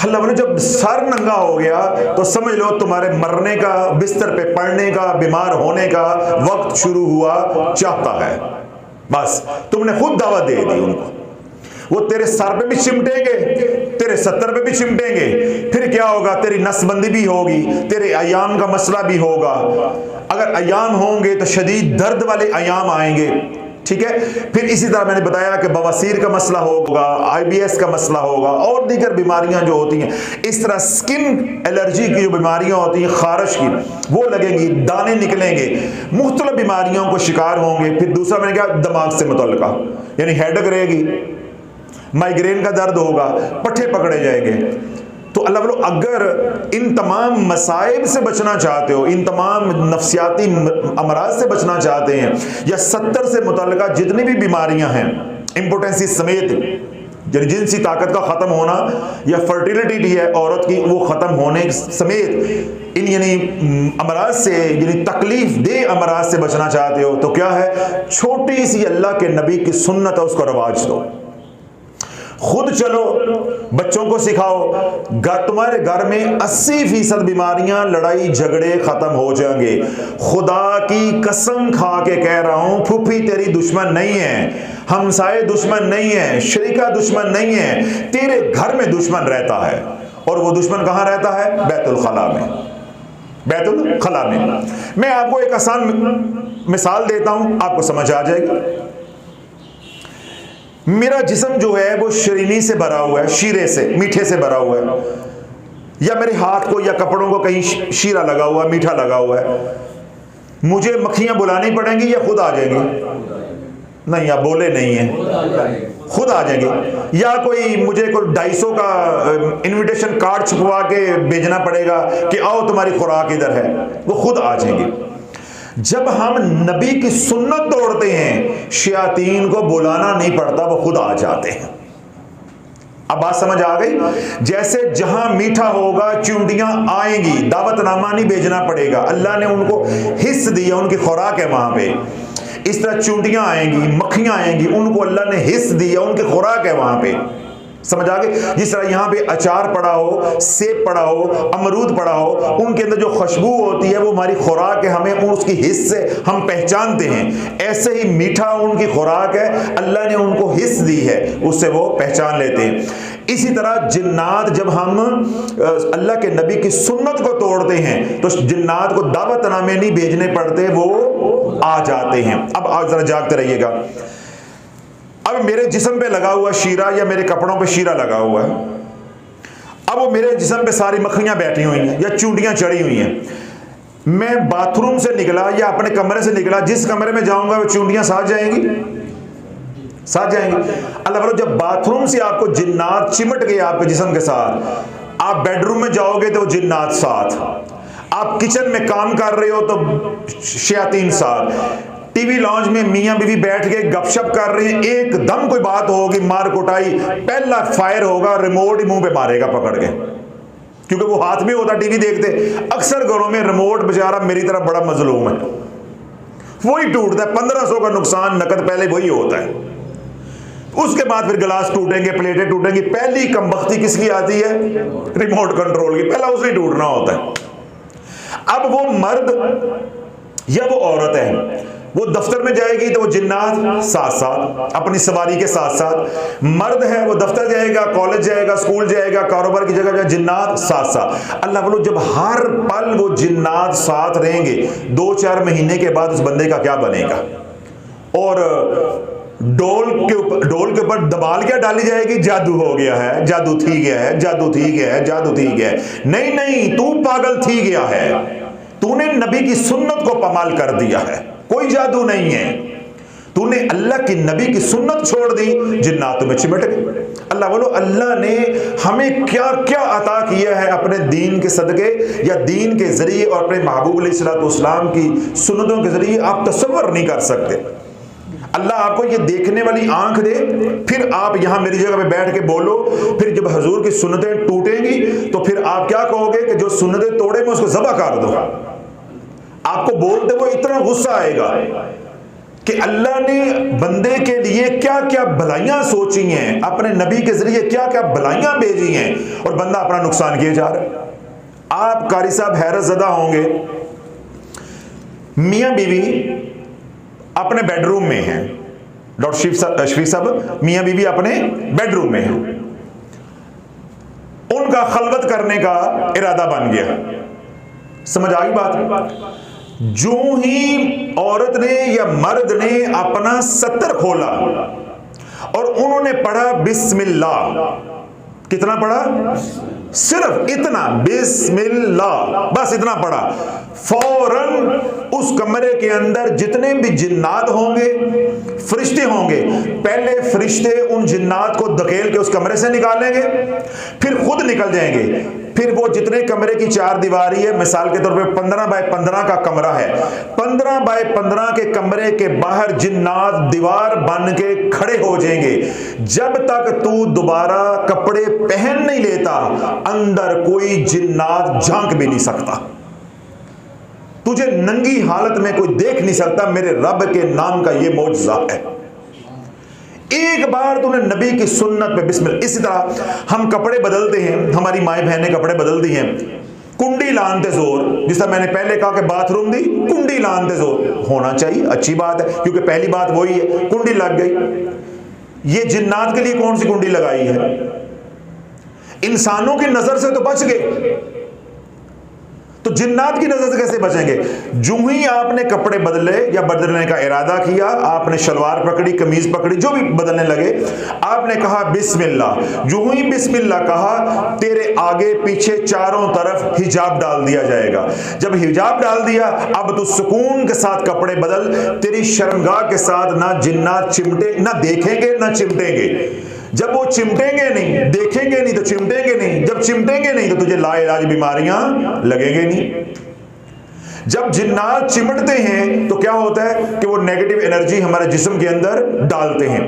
अल्लाह बोले जब सर नंगा हो गया तो समझ लो तुम्हारे मरने का, बिस्तर पे पड़ने का, बीमार होने का वक्त शुरू हुआ चाहता है। बस तुमने खुद दावत दे दी उनको। वो तेरे सर पे भी चिमटेंगे, तेरे सत्तर पे भी चिमटेंगे, फिर क्या होगा, तेरी नसबंदी भी होगी, तेरे अयाम का मसला भी होगा। अगर अयाम होंगे तो शदीद दर्द वाले अयाम आएंगे, ठीक है। फिर इसी तरह मैंने बताया कि बवासीर का मसला होगा, IBS का मसला होगा, और दीगर बीमारियां जो होती हैं, इस तरह स्किन एलर्जी की जो बीमारियां होती हैं, खारिश की, वो लगेंगी, दाने निकलेंगे, मुख्तलिफ बीमारियों को शिकार होंगे। फिर दूसरा मैंने कहा दिमाग से मुतल्लिका, यानी हेडेक रहेगी, माइग्रेन का दर्द होगा, पट्ठे पकड़े जाएंगे। तो अल्लाह बोलो अगर इन तमाम मसाइब से बचना चाहते हो, इन तमाम नफ्सियाती अमराज से बचना चाहते हैं, या 70 से मुतल्लिका जितनी भी बीमारियां हैं, इम्पोर्टेंसी समेत, जिनसी ताकत का ख़त्म होना या फर्टिलिटी है औरत की, वो ख़त्म होने समेत इन यानी अमराज से, यानी तकलीफ दे अमराज से बचना चाहते हो, तो क्या है, छोटी सी अल्लाह के नबी की सुन्नत है, उसको रवाज दो। खुद चलो, बच्चों को सिखाओ। तुम्हारे घर में 80% बीमारियां, लड़ाई झगड़े खत्म हो जाएंगे। खुदा की कसम खा के कह रहा हूं, फूफी तेरी दुश्मन नहीं है, हमसाए दुश्मन नहीं है, शरीका दुश्मन नहीं है, तेरे घर में दुश्मन रहता है। और वो दुश्मन कहां रहता है? बैतुल खला में। बैतुल खला में। मैं आपको एक आसान मिसाल देता हूं, आपको समझ आ जाएगी। मेरा जिस्म जो है वो शरीनी से भरा हुआ है, शीरे से, मीठे से भरा हुआ है, या मेरे हाथ को या कपड़ों को कहीं शीरा लगा हुआ है, मीठा लगा हुआ है। मुझे मक्खियां बुलानी पड़ेंगी या खुद आ जाएंगी? नहीं, आप बोले नहीं है, खुद आ जाएंगे। या कोई मुझे कोई 250 का इनविटेशन कार्ड छपवा के भेजना पड़ेगा कि आओ तुम्हारी खुराक इधर है, वो खुद आ जाएंगे। जब हम नबी की सुन्नत तोड़ते हैं, शयातीन को बुलाना नहीं पड़ता, वो खुद आ जाते हैं। अब बात समझ आ गई? जैसे जहां मीठा होगा चूंटियां आएंगी, दावतनामा नहीं भेजना पड़ेगा, अल्लाह ने उनको हिस्स दिया, उनकी खुराक है वहां पे। इस तरह चूंटियां आएंगी, मक्खियां आएंगी, उनको अल्लाह ने हिस्स दिया, उनकी खुराक है वहां पे। समझ आ गए? जिस तरह यहाँ पे अचार पड़ा हो, सेब पड़ा हो, अमरूद पड़ा हो, उनके अंदर जो खुशबू होती है वो हमारी खुराक है, हमें उसकी हिस्स से हम पहचानते हैं। ऐसे ही मीठा उनकी खुराक है, अल्लाह ने उनको हिस्स दी है, उससे वो पहचान लेते हैं। इसी तरह जिन्नात, जब हम अल्लाह के नबी की सुन्नत को तोड़ते हैं तो जिन्नात को दावतनामे नहीं भेजने पड़ते, वो आ जाते हैं। अब आप जरा जागते रहिएगा। अब मेरे जिस्म पे लगा हुआ शीरा या मेरे कपड़ों पे शीरा लगा हुआ है, अब वो मेरे जिस्म पे सारी मक्खियां बैठी हुई हैं या चूंटियां चढ़ी हुई हैं। मैं बाथरूम से निकला या अपने कमरे से निकला, जिस कमरे में जाऊंगा वो चूंटियां साथ जाएंगी, साथ जाएंगी। अल्लाह बोलो जब बाथरूम से आपको जिन्नात चिमट गए आपके जिस्म के साथ, आप बेडरूम में जाओगे तो जिन्नात साथ, आप किचन में काम कर रहे हो तो शयातीन साथ, टीवी लॉन्च में मियां बीवी बैठ के गपशप कर रहे हैं, एकदम कोई बात होगी, मार कुटाई, पहला फायर होगा, रिमोट ही मुंह पे मारेगा पकड़ के, क्योंकि वो हाथ में होता टीवी देखते। अक्सर घरों में रिमोट बेचारा मेरी तरह बड़ा मजलूम है, वही टूटता है, 1500 का नुकसान नकद पहले वही होता है। उसके बाद फिर गिलास टूटेंगे, प्लेटें टूटेंगी, पहली कमबख्ती किसकी आती है? रिमोट कंट्रोल की, पहला उसे टूटना होता है। अब वो मर्द या वो औरत है, वो दफ्तर में जाएगी तो वो जिन्नात साथ साथ, अपनी सवारी के साथ साथ। मर्द है वो दफ्तर जाएगा, कॉलेज जाएगा, स्कूल जाएगा, कारोबार की जगह जिन्नात साथ साथ। अल्लाह बोलो जब हर पल वो जिन्नात साथ रहेंगे, 2-4 महीने के बाद उस बंदे का क्या बनेगा? और डोल के ऊपर दबाल क्या डाली जाएगी? जादू हो गया है, जादू थी गया है, जादू थी गया है, जादू थी गया है। नहीं नहीं, तू पागल थी गया है, तूने नबी की सुन्नत को पमाल कर दिया है, कोई जादू नहीं है, तूने अल्लाह की नबी की सुन्नत छोड़ दी, जिन्नात में चिमट गए। अल्लाह बोलो, अल्लाह ने हमें क्या क्या अता किया है अपने दीन के सदके या दीन के जरिए और अपने महबूब अलैहिस्सलाम की सुन्नतों के जरिए आप तसव्वुर नहीं कर सकते। अल्लाह आपको ये देखने वाली आंख दे, फिर आप यहां मेरी जगह पे बैठ के बोलो, फिर जब हुजूर की सुन्नतें टूटेंगी तो फिर आप क्या कहोगे कि जो सुन्नतें तोड़े मैं उसको ज़बह कर दो। आपको बोलते वो इतना गुस्सा आएगा कि अल्लाह ने बंदे के लिए क्या क्या भलाइयां सोची हैं, अपने नबी के जरिए क्या क्या भलाइयां भेजी हैं, और बंदा अपना नुकसान किए जा रहा है। आप कारी साहब हैरत ज़दा होंगे, मियां बीवी अपने बेडरूम में हैं, डॉक्टर शफीक साहब मियां बीवी अपने बेडरूम में हैं, उनका खलवत करने का इरादा बन गया। समझ आई बात? जो ही औरत ने या मर्द ने अपना सत्तर खोला और उन्होंने पढ़ा बिस्मिल्लाह, कितना पढ़ा? सिर्फ इतना, बिस्मिल्लाह, बस इतना पढ़ा, फौरन उस कमरे के अंदर जितने भी जिन्नात होंगे, फरिश्ते होंगे, पहले फरिश्ते उन जिन्नात को धकेल के उस कमरे से निकालेंगे, फिर खुद निकल जाएंगे। फिर वो जितने कमरे की चार दीवारी है, मिसाल के तौर पे 15 बाय 15 का कमरा है, 15 बाय 15 के कमरे के बाहर जिन्नात दीवार बन के खड़े हो जाएंगे। जब तक तू दोबारा कपड़े पहन नहीं लेता, अंदर कोई जिन्नात झांक भी नहीं सकता, तुझे नंगी हालत में कोई देख नहीं सकता। मेरे रब के नाम का ये मौजज़ा है। एक बार तूने नबी की सुन्नत पे बिस्मिल्लाह। इसी तरह हम कपड़े बदलते हैं, हमारी माए बहनें कपड़े बदलती हैं, कुंडी लानते जोर, जिस तरह मैंने पहले कहा कि बाथरूम दी कुंडी लानते जोर होना चाहिए, अच्छी बात है, क्योंकि पहली बात वही है, कुंडी लग गई। ये जिन्नात के लिए कौन सी कुंडी लगाई है? इंसानों की नजर से तो बच गए, तो जिन्नात की नजर से कैसे बचेंगे? जो ही आपने कपड़े बदले या बदलने का इरादा किया, आपने शलवार पकड़ी, कमीज पकड़ी, जो भी बदलने लगे, आपने कहा बिस्मिल्लाह। जो ही बिस्मिल्लाह कहा, तेरे आगे पीछे चारों तरफ हिजाब डाल दिया जाएगा। जब हिजाब डाल दिया, अब तो सुकून के साथ कपड़े बदल, तेरी शर्मगाह के साथ ना जिन्नात चिमटे, ना देखेंगे ना चिमटेंगे। जब वो चिमटेंगे नहीं, देखेंगे नहीं तो चिमटेंगे नहीं, जब चिमटेंगे नहीं तो तुझे लाइलाज बीमारियां लगेंगे नहीं। जब जिन्नात चिमटते हैं तो क्या होता है कि वो नेगेटिव एनर्जी हमारे जिस्म के अंदर डालते हैं,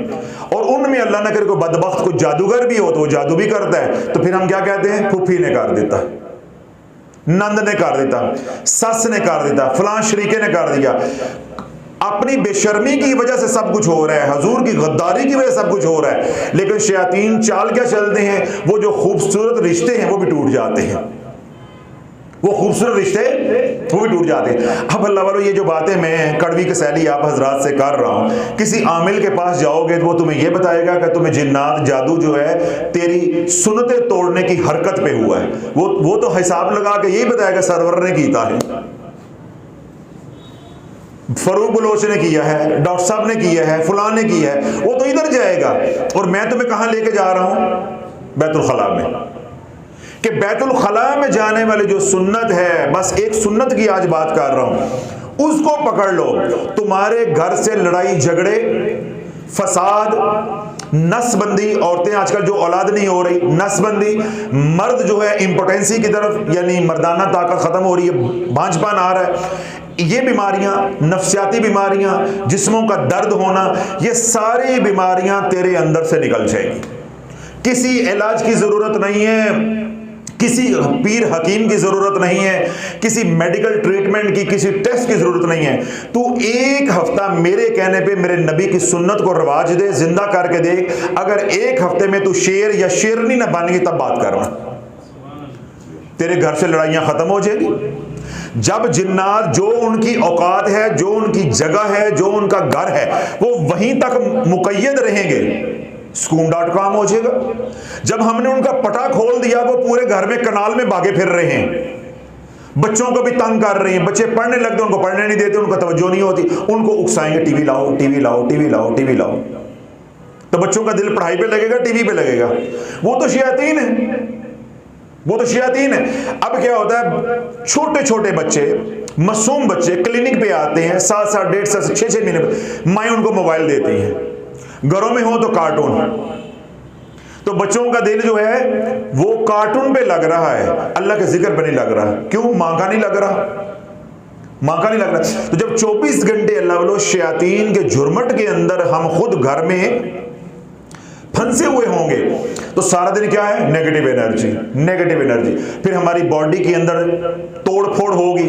और उनमें अल्लाह न करे कोई बदबख्त कोई जादूगर भी हो तो वो जादू भी करता है। तो फिर हम क्या कहते हैं? फूफी ने कर देता, नंद ने कर देता, सस ने कर देता, फलां शरीके ने कर दिया। अपनी बेशर्मी की वजह से सब कुछ हो रहा है, हुजूर की गद्दारी की वजह से सब कुछ हो रहा है, लेकिन शयातीन चाल क्या चलते हैं? वो जो खूबसूरत रिश्ते हैं वो भी टूट जाते हैं, वो खूबसूरत रिश्ते वो भी टूट जाते हैं। अब अल्लाह वालों, ये जो बातें मैं कड़वी कसैली आप हजरात से कर रहा हूँ, किसी आमिल के पास जाओगे तो वो तुम्हें ये बताएगा कि तुम्हें जिन्नात जादू जो है तेरी सुन्नतें तोड़ने की हरकत पे हुआ है। वो तो हिसाब लगा के यही बताएगा सरवर ने कीता है, फरूक बलोच ने किया है, डॉक्टर साहब ने किया है, फलां ने किया है। वो तो इधर जाएगा, और मैं तुम्हें कहां लेके जा रहा हूं? बैतुल खला में। कि बैतुल खला में जाने वाली जो सुन्नत है, बस एक सुन्नत की आज बात कर रहा हूं, उसको पकड़ लो। तुम्हारे घर से लड़ाई झगड़े, फसाद, नसबंदी, औरतें आजकल जो औलाद नहीं हो रही, नसबंदी, मर्द जो है इंपोटेंसी की तरफ, यानी मर्दाना ताकत खत्म हो रही है, बांझपन आ रहा है, ये बीमारियां, नफ्सियाती बीमारियां, जिस्मों का दर्द होना, ये सारी बीमारियां तेरे अंदर से निकल जाएंगी। किसी इलाज की जरूरत नहीं है, किसी पीर हकीम की जरूरत नहीं है, किसी मेडिकल ट्रीटमेंट की, किसी टेस्ट की जरूरत नहीं है। तू एक हफ्ता मेरे कहने पे मेरे नबी की सुन्नत को रवाज दे, जिंदा करके देख। अगर एक हफ्ते में तू शेर या शेरनी ना बन गई, तब बात करना, तेरे घर से लड़ाइयां खत्म हो जाएगी। जब जिन्नात जो उनकी औकात है, जो उनकी जगह है, जो उनका घर है, वो वहीं तक मुकय्यद रहेंगे, सुकून.com हो जाएगा। जब हमने उनका पटा खोल दिया, वो पूरे घर में कनाल में भागे फिर रहे हैं, बच्चों को भी तंग कर रहे हैं, बच्चे पढ़ने लगते, उनको पढ़ने नहीं देते, उनको तवज्जो नहीं होती, उनको उकसाएंगे टीवी लाओ, टीवी लाओ, टीवी लाओ, टीवी लाओ। तो बच्चों का दिल पढ़ाई पे लगेगा, टीवी पे लगेगा। वो तो शयातीन है, वो तो शयातीन है। अब क्या होता है, छोटे छोटे बच्चे, मासूम बच्चे क्लिनिक पे आते हैं, 7 साल 1.5 साल 6 महीने, माएँ उनको मोबाइल देती हैं, घरों में हो तो कार्टून। तो बच्चों का दिल जो है वो कार्टून पे लग रहा है, अल्लाह के जिक्र पे नहीं लग रहा। क्यों? मां का नहीं लग रहा, मां का नहीं लग रहा। तो जब 24 घंटे अल्लाह वालों शयातीन के झुरमट के अंदर हम खुद घर में फंसे हुए होंगे तो सारा दिन क्या है? Negative energy, negative energy. फिर हमारी बॉडी के अंदर तोड़ फोड़ होगी,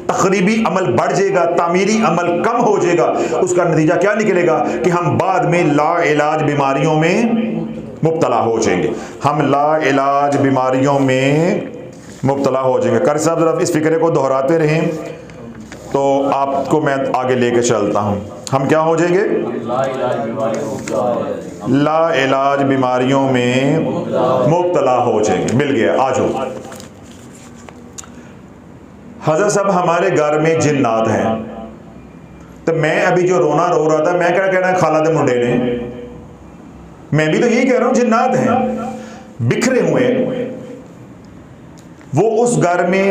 तकरीबी अमल बढ़ जाएगा, तामीरी अमल कम हो जाएगा। उसका नतीजा क्या निकलेगा कि हम बाद में लाइलाज बीमारियों में मुब्तला हो जाएंगे, हम लाइलाज बीमारियों में मुब्तला हो जाएंगे। कारी साहब जरा इस फिक्रे को दोहराते रहें तो आपको मैं आगे लेके चलता हूं। हम क्या हो जाएंगे? लाइलाज बीमारियों में मुब्तला हो जाएंगे। मिल गया, आ जाओ। हज़रत साहब हमारे घर में जिन्नात हैं, तो मैं अभी जो रोना रो रहा था, मैं क्या कहना है खाला दे मुंडे ने, मैं भी तो यही कह रहा हूं जिन्नात हैं बिखरे हुए। वो उस घर में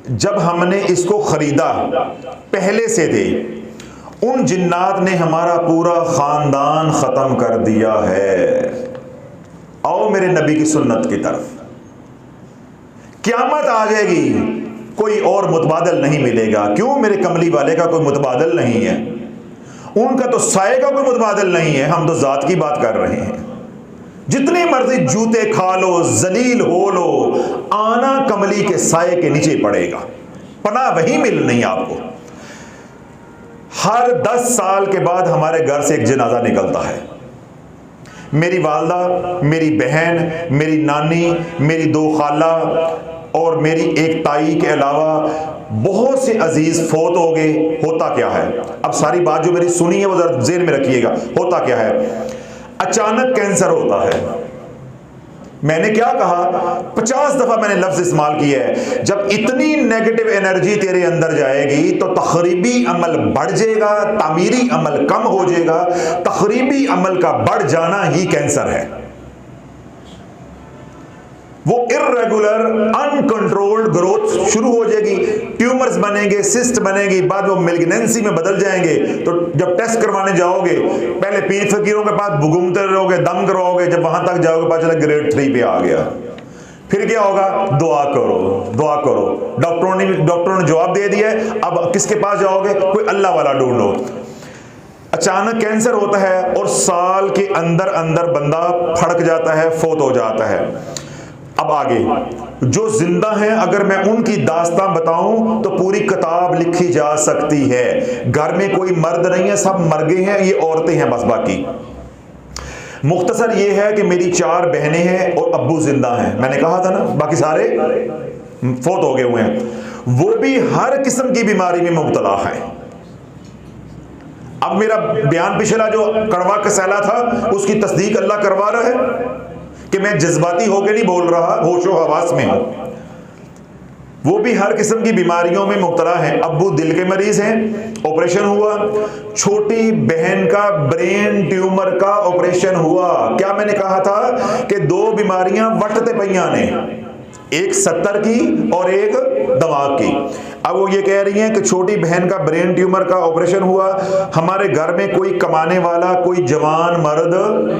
जब हमने इसको खरीदा पहले से थे, उन जिन्नात ने हमारा पूरा खानदान खत्म कर दिया है। आओ मेरे नबी की सुन्नत की तरफ, क़यामत आ जाएगी, कोई और मुतबादल नहीं मिलेगा। क्यों? मेरे कमली वाले का कोई मुतबादल नहीं है, उनका तो साए का कोई मुतबादल नहीं है। हम तो जात की बात कर रहे हैं। जितने मर्जी जूते खा लो, जलील हो लो, आना कमली के साए के नीचे पड़ेगा, पनाह वहीं मिलनी आपको। हर 10 साल के बाद हमारे घर से एक जनाजा निकलता है। मेरी वालदा, मेरी बहन, मेरी नानी, मेरी 2 खाला और मेरी एक ताई के अलावा बहुत से अजीज फोत हो गए। होता क्या है? अब सारी बात जो मेरी सुनी है वो जरा ज़हन में रखिएगा। होता क्या है? अचानक कैंसर होता है। मैंने क्या कहा? 50 दफा मैंने लफ्ज इस्तेमाल किया है। जब इतनी नेगेटिव एनर्जी तेरे अंदर जाएगी तो तखरीबी अमल बढ़ जाएगा, तामीरी अमल कम हो जाएगा। तखरीबी अमल का बढ़ जाना ही कैंसर है। वो इर्रेगुलर अनकंट्रोल्ड ग्रोथ शुरू हो जाएगी, ट्यूमर्स बनेंगे, सिस्ट बनेगी, बाद में मेलिग्नेंसी में बदल जाएंगे। तो जब टेस्ट करवाने जाओगे, पहले पीर फकीरों के पास भुगुमते रहोगे, दम करवाओगे, जब वहां तक जाओगे पता चला ग्रेड 3 पे आ गया। फिर क्या होगा? दुआ करो, दुआ करो। डॉक्टरों ने जवाब दे दिया, अब किसके पास जाओगे? कोई अल्लाह वाला ढूंढो। अचानक कैंसर होता है और साल के अंदर अंदर बंदा फड़क जाता है, फोत हो जाता है। अब आगे जो जिंदा हैं, अगर मैं उनकी दास्तां बताऊं तो पूरी किताब लिखी जा सकती है। घर में कोई मर्द नहीं है, सब मर गए हैं, ये औरतें हैं बस। बाकी मुख्तसर ये है कि मेरी 4 बहनें हैं और अब्बू जिंदा हैं। मैंने कहा था ना, बाकी सारे फोत हो गए हुए हैं। वो भी हर किस्म की बीमारी में मुब्तला है। अब मेरा बयान पिछला जो कड़वा कसैला था, उसकी तस्दीक अल्लाह करवा रहा है कि मैं जज्बाती होकर नहीं बोल रहा, होशो हवास में हूं। वो भी हर किस्म की बीमारियों में मुब्तला हैं। अब्बू दिल के मरीज हैं, ऑपरेशन हुआ। छोटी बहन का ब्रेन ट्यूमर का ऑपरेशन हुआ। क्या मैंने कहा था कि 2 बीमारियां वटते पैया ने, एक 70 की और एक दिमाग की। अब वो ये कह रही हैं कि छोटी बहन का ब्रेन ट्यूमर का ऑपरेशन हुआ, हमारे घर में कोई कमाने वाला, कोई जवान मर्द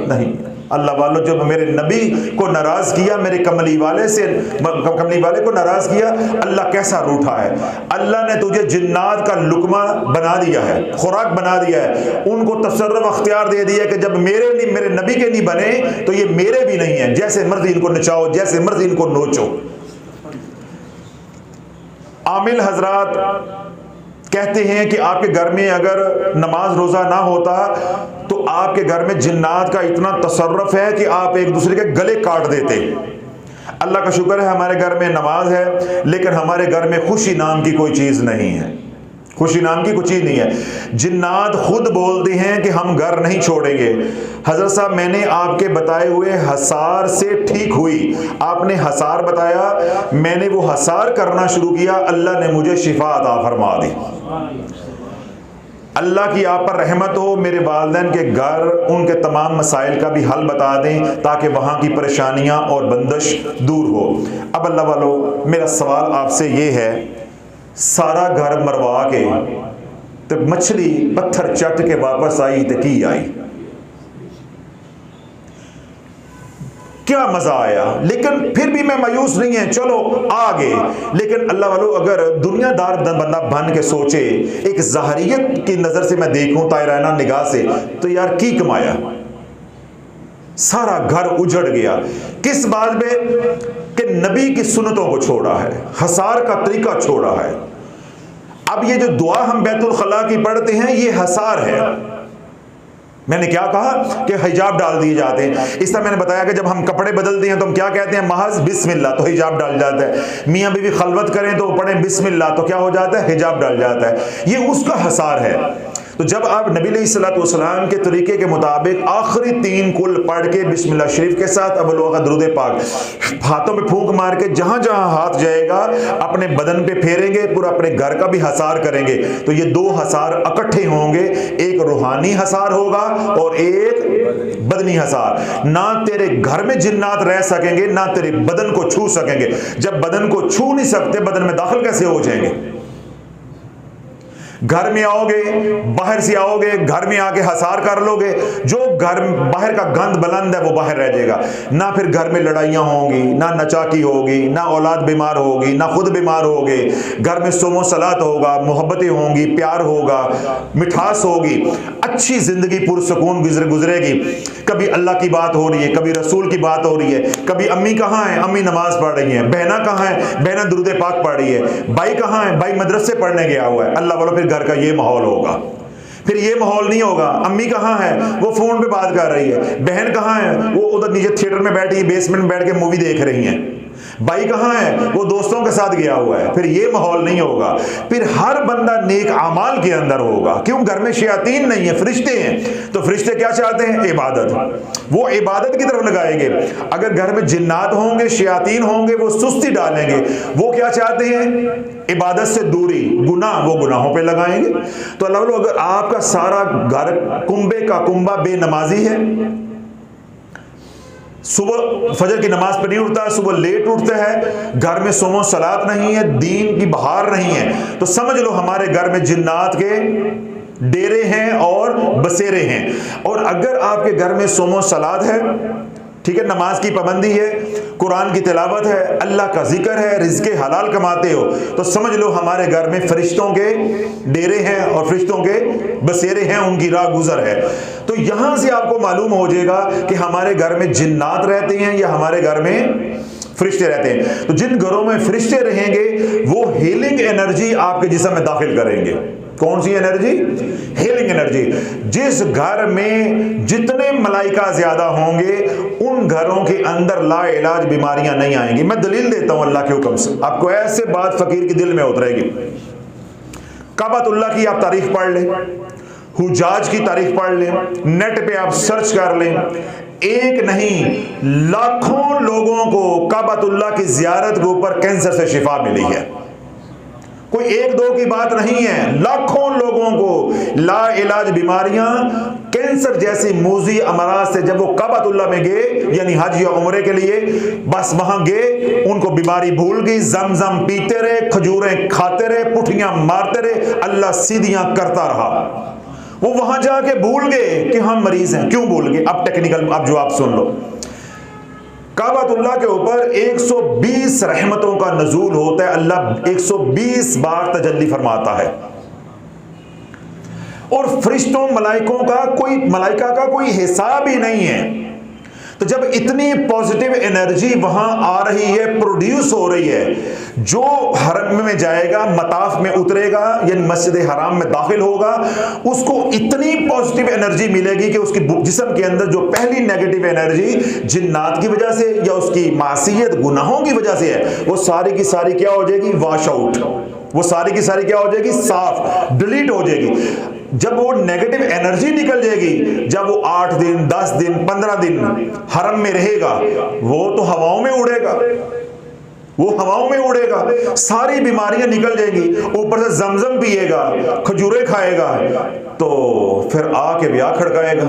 नहीं। अल्लाह वालों, जब मेरे नबी को नाराज किया, मेरे कमली वाले को नाराज किया, अल्लाह कैसा रूठा है। अल्लाह ने तुझे जिन्नात का लुकमा बना दिया है, खुराक बना दिया है, उनको तसर्रुफ अख्तियार दे दिया कि जब मेरे नबी के नहीं बने तो ये मेरे भी नहीं है। जैसे मर्जी इनको नचाओ, जैसे मर्जी इनको नोचो। आमिल हजरात कहते हैं कि आपके घर में अगर नमाज रोज़ा ना होता तो आपके घर में जिन्नात का इतना तसर्रुफ है कि आप एक दूसरे के गले काट देते। अल्लाह का शुक्र है हमारे घर में नमाज है, लेकिन हमारे घर में खुशी नाम की कोई चीज़ नहीं है। खुशी नाम की कुछ चीज़ नहीं है। जिन्नात खुद बोलते हैं कि हम घर नहीं छोड़ेंगे। हज़रत साहब, मैंने आपके बताए हुए हसार से ठीक हुई। आपने हसार बताया, मैंने वो हसार करना शुरू किया, अल्लाह ने मुझे शिफा अता फरमा दी। अल्लाह की आप पर रहमत हो। मेरे वालिदैन के घर, उनके तमाम मसाइल का भी हल बता दें ताकि वहाँ की परेशानियाँ और बंदिश दूर हो। अब अल्लाह वालों, मेरा सवाल आपसे ये है, सारा घर मरवा के तो मछली पत्थर चट के वापस आई तो की आई? क्या मजा आया, लेकिन फिर भी मैं मायूस नहीं है, चलो आगे। लेकिन अल्लाह वालों, अगर दुनियादार बंदा बन के सोचे, एक ज़ाहरियत की नजर से मैं देखूं, तायराना निगाह से, तो यार की कमाया, सारा घर उजड़ गया। किस बात पे? कि नबी की सुन्नतों को छोड़ा है, हसार का तरीका छोड़ा है। अब ये जो दुआ हम बैतुल खला की पढ़ते हैं, ये हसार है। मैंने क्या कहा कि हिजाब डाल दिए जाते हैं। इस तरह मैंने बताया कि जब हम कपड़े बदलते हैं तो हम क्या कहते हैं? महज बिस्मिल्लाह, तो हिजाब डाल जाता है। मियाँ बीवी खलवत करें तो पढ़ें बिस्मिल्लाह, तो क्या हो जाता है? हिजाब डाल जाता है। ये उसका हसार है। तो जब आप नबी अलैहिस्सलातु वस्सलाम के तरीके के मुताबिक आखिरी 3 कुल पढ़ के बिस्मिल्लाह शरीफ के साथ अव्वल वक़्त दुरूद पाक हाथों में फूंक मार के जहां जहां हाथ जाएगा अपने बदन पे फेरेंगे, पूरा अपने घर का भी हसार करेंगे, तो ये 2 हसार इकट्ठे होंगे। एक रूहानी हसार होगा और एक बदनी हसार। ना तेरे घर में जिन्नात रह सकेंगे, ना तेरे बदन को छू सकेंगे। जब बदन को छू नहीं सकते, बदन में दाखिल कैसे हो जाएंगे? घर में आओगे, बाहर से आओगे, घर में आके हसार कर लोगे, जो घर बाहर का गंद बुलंद है वो बाहर रह जाएगा। ना फिर घर में लड़ाइयाँ होंगी, ना नचाकी होगी, ना औलाद बीमार होगी, ना खुद बीमार होगे। घर में सोमो सलात होगा, मोहब्बतें होंगी, प्यार होगा, मिठास होगी, अच्छी जिंदगी पुरसकून गुजरेगी। कभी अल्लाह की बात हो रही है, कभी रसूल की बात हो रही है, कभी अम्मी कहाँ है? अम्मी नमाज पढ़ रही है। बहना कहाँ है? बहना दुरूद पाक पढ़ रही है। भाई कहाँ है? भाई मदरसे पढ़ने गया हुआ है। अल्लाह वालों, फिर घर का ये माहौल होगा। फिर ये माहौल नहीं होगा। अम्मी कहाँ है? वो फोन पे बात कर रही है। बहन कहाँ है? वो उधर नीचे थिएटर में बैठी, बेसमेंट में बैठ के मूवी देख रही हैं। भाई कहाँ है? वो दोस्तों के साथ गया हुआ है। फिर ये माहौल नहीं होगा। फिर हर बंदा नेक अमाल के अंदर होगा। क्यों? घर में शयातीन नहीं है, फरिश्ते हैं। तो फरिश्ते क्या चाहते हैं? इबादत। वो इबादत की तरफ लगाएंगे। अगर घर में जिन्नात होंगे, शयातीन होंगे, वो सुस्ती डालेंगे। वो क्या चाहते हैं? इबादत से दूरी, गुनाह, वो गुनाहों पे लगाएंगे। तो अल्लाह, अगर आपका सारा घर कुंबे का कुंबा बेनमाजी है, सुबह फजर की नमाज पर नहीं उठता, सुबह लेट उठता है, घर में सोमो सलात नहीं है, दीन की बहार नहीं है, तो समझ लो हमारे घर में जिन्नात के डेरे हैं और बसेरे हैं। और अगर आपके घर में सोमो सलात है, ठीक है, नमाज की पाबंदी है, कुरान की तिलावत है, अल्लाह का जिक्र है, रिज़्क़े हलाल कमाते हो, तो समझ लो हमारे घर में फरिश्तों के डेरे हैं और फरिश्तों के बसेरे हैं, उनकी राह गुजर है। तो यहां से आपको मालूम हो जाएगा कि हमारे घर में जिन्नात रहते हैं या हमारे घर में फरिश्ते रहते हैं। तो जिन घरों में फरिश्ते रहेंगे वो हीलिंग एनर्जी आपके जिस्म में दाखिल करेंगे। कौन सी एनर्जी? Healing energy. जिस घर में जितने मलाइका ज्यादा होंगे उन घरों के अंदर लाइलाज बीमारियां नहीं आएंगी। मैं दलील देता हूं अल्लाह के हुक्म से, आपको ऐसे बात फकीर के दिल में उतरेगी। काबतुल्लाह की आप तारीख पढ़ लें, हुजाज की तारीख पढ़ लें, नेट पे आप सर्च कर लें, एक नहीं लाखों लोगों को काबतुल्लाह की जियारत के ऊपर कैंसर से शिफा मिली है। कोई 1-2 की बात नहीं है, लाखों लोगों को ला इलाज बीमारियां, कैंसर जैसी मूजी अमराज से जब वो काबतुल्लाह में गए, यानी हज या उम्रे के लिए, बस वहां गए, उनको बीमारी भूल गई, जमजम पीते रहे, खजूरें खाते रहे, पुठियां मारते रहे, अल्लाह सीधियां करता रहा। वो वहां जाके भूल गए कि हम मरीज हैं। क्यों भूल गए? अब टेक्निकल, अब जो आप सुन लो। काबतुल्लाह के ऊपर 120 रहमतों का नजूल होता है। अल्लाह 120 बार तजल्ली फरमाता है और फरिश्तों मलाइकों का कोई हिसाब ही नहीं है। तो जब इतनी पॉजिटिव एनर्जी वहां आ रही है, प्रोड्यूस हो रही है, जो हरम में जाएगा, मताफ में उतरेगा, यानी मस्जिद हराम में दाखिल होगा, उसको इतनी पॉजिटिव एनर्जी मिलेगी कि उसकी जिस्म के अंदर जो पहली नेगेटिव एनर्जी जिन्नात की वजह से या उसकी मासियत गुनाहों की वजह से है, वो सारी की सारी क्या हो जाएगी? Wash out. वो सारी की सारी क्या हो जाएगी? साफ, डिलीट हो जाएगी। जब वो नेगेटिव एनर्जी निकल जाएगी, जब वो 8 दिन 10 दिन 15 दिन हरम में रहेगा, वो तो हवाओं में उड़ेगा, वो हवाओं में उड़ेगा, सारी बीमारियां निकल जाएंगी। ऊपर से जमजम पिएगा, खजूरें खाएगा, तो फिर आके ब्याह खड़काएगा।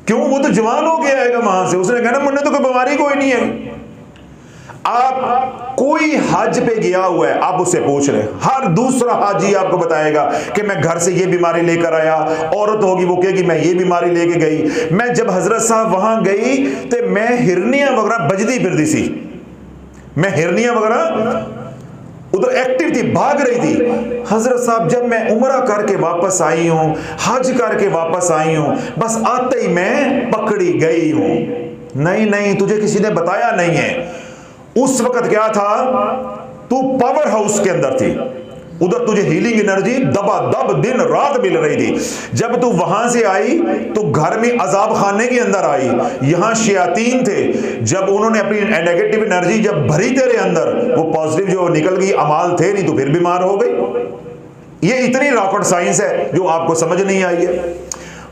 क्यों? वो तो जवान हो गया आएगा वहां से, उसने कहना मुन्ने तो कोई बीमारी कोई नहीं है। आप कोई हज पे गया हुआ है, आप उससे पूछ रहे, हर दूसरा हाजी आपको बताएगा कि मैं घर से ये बीमारी लेकर आया, औरत होगी वो कहेगी मैं ये बीमारी लेके गई, मैं जब हजरत साहब वहां गई तो मैं हिरनियां वगैरह बजदी फिरदी सी, मैं हिरनियां वगैरह उधर एक्टिव थी, भाग रही थी। हजरत साहब जब मैं उम्रा करके वापस आई हूं, हज करके वापस आई हूं, बस आते ही मैं पकड़ी गई हूं। नहीं नहीं, तुझे किसी ने बताया नहीं है। उस वक्त क्या था, तू पावर हाउस के अंदर थी, उधर तुझे हीलिंग एनर्जी दबादब दिन रात मिल रही थी। जब तू वहां से आई तो घर में अजाब खाने के अंदर आई, यहां शयातीन थे, जब उन्होंने अपनी नेगेटिव एनर्जी जब भरी तेरे अंदर, वो पॉजिटिव जो निकल गई, अमाल थे नहीं तो फिर बीमार हो गई। ये इतनी रॉकेट साइंस है जो आपको समझ नहीं आई है।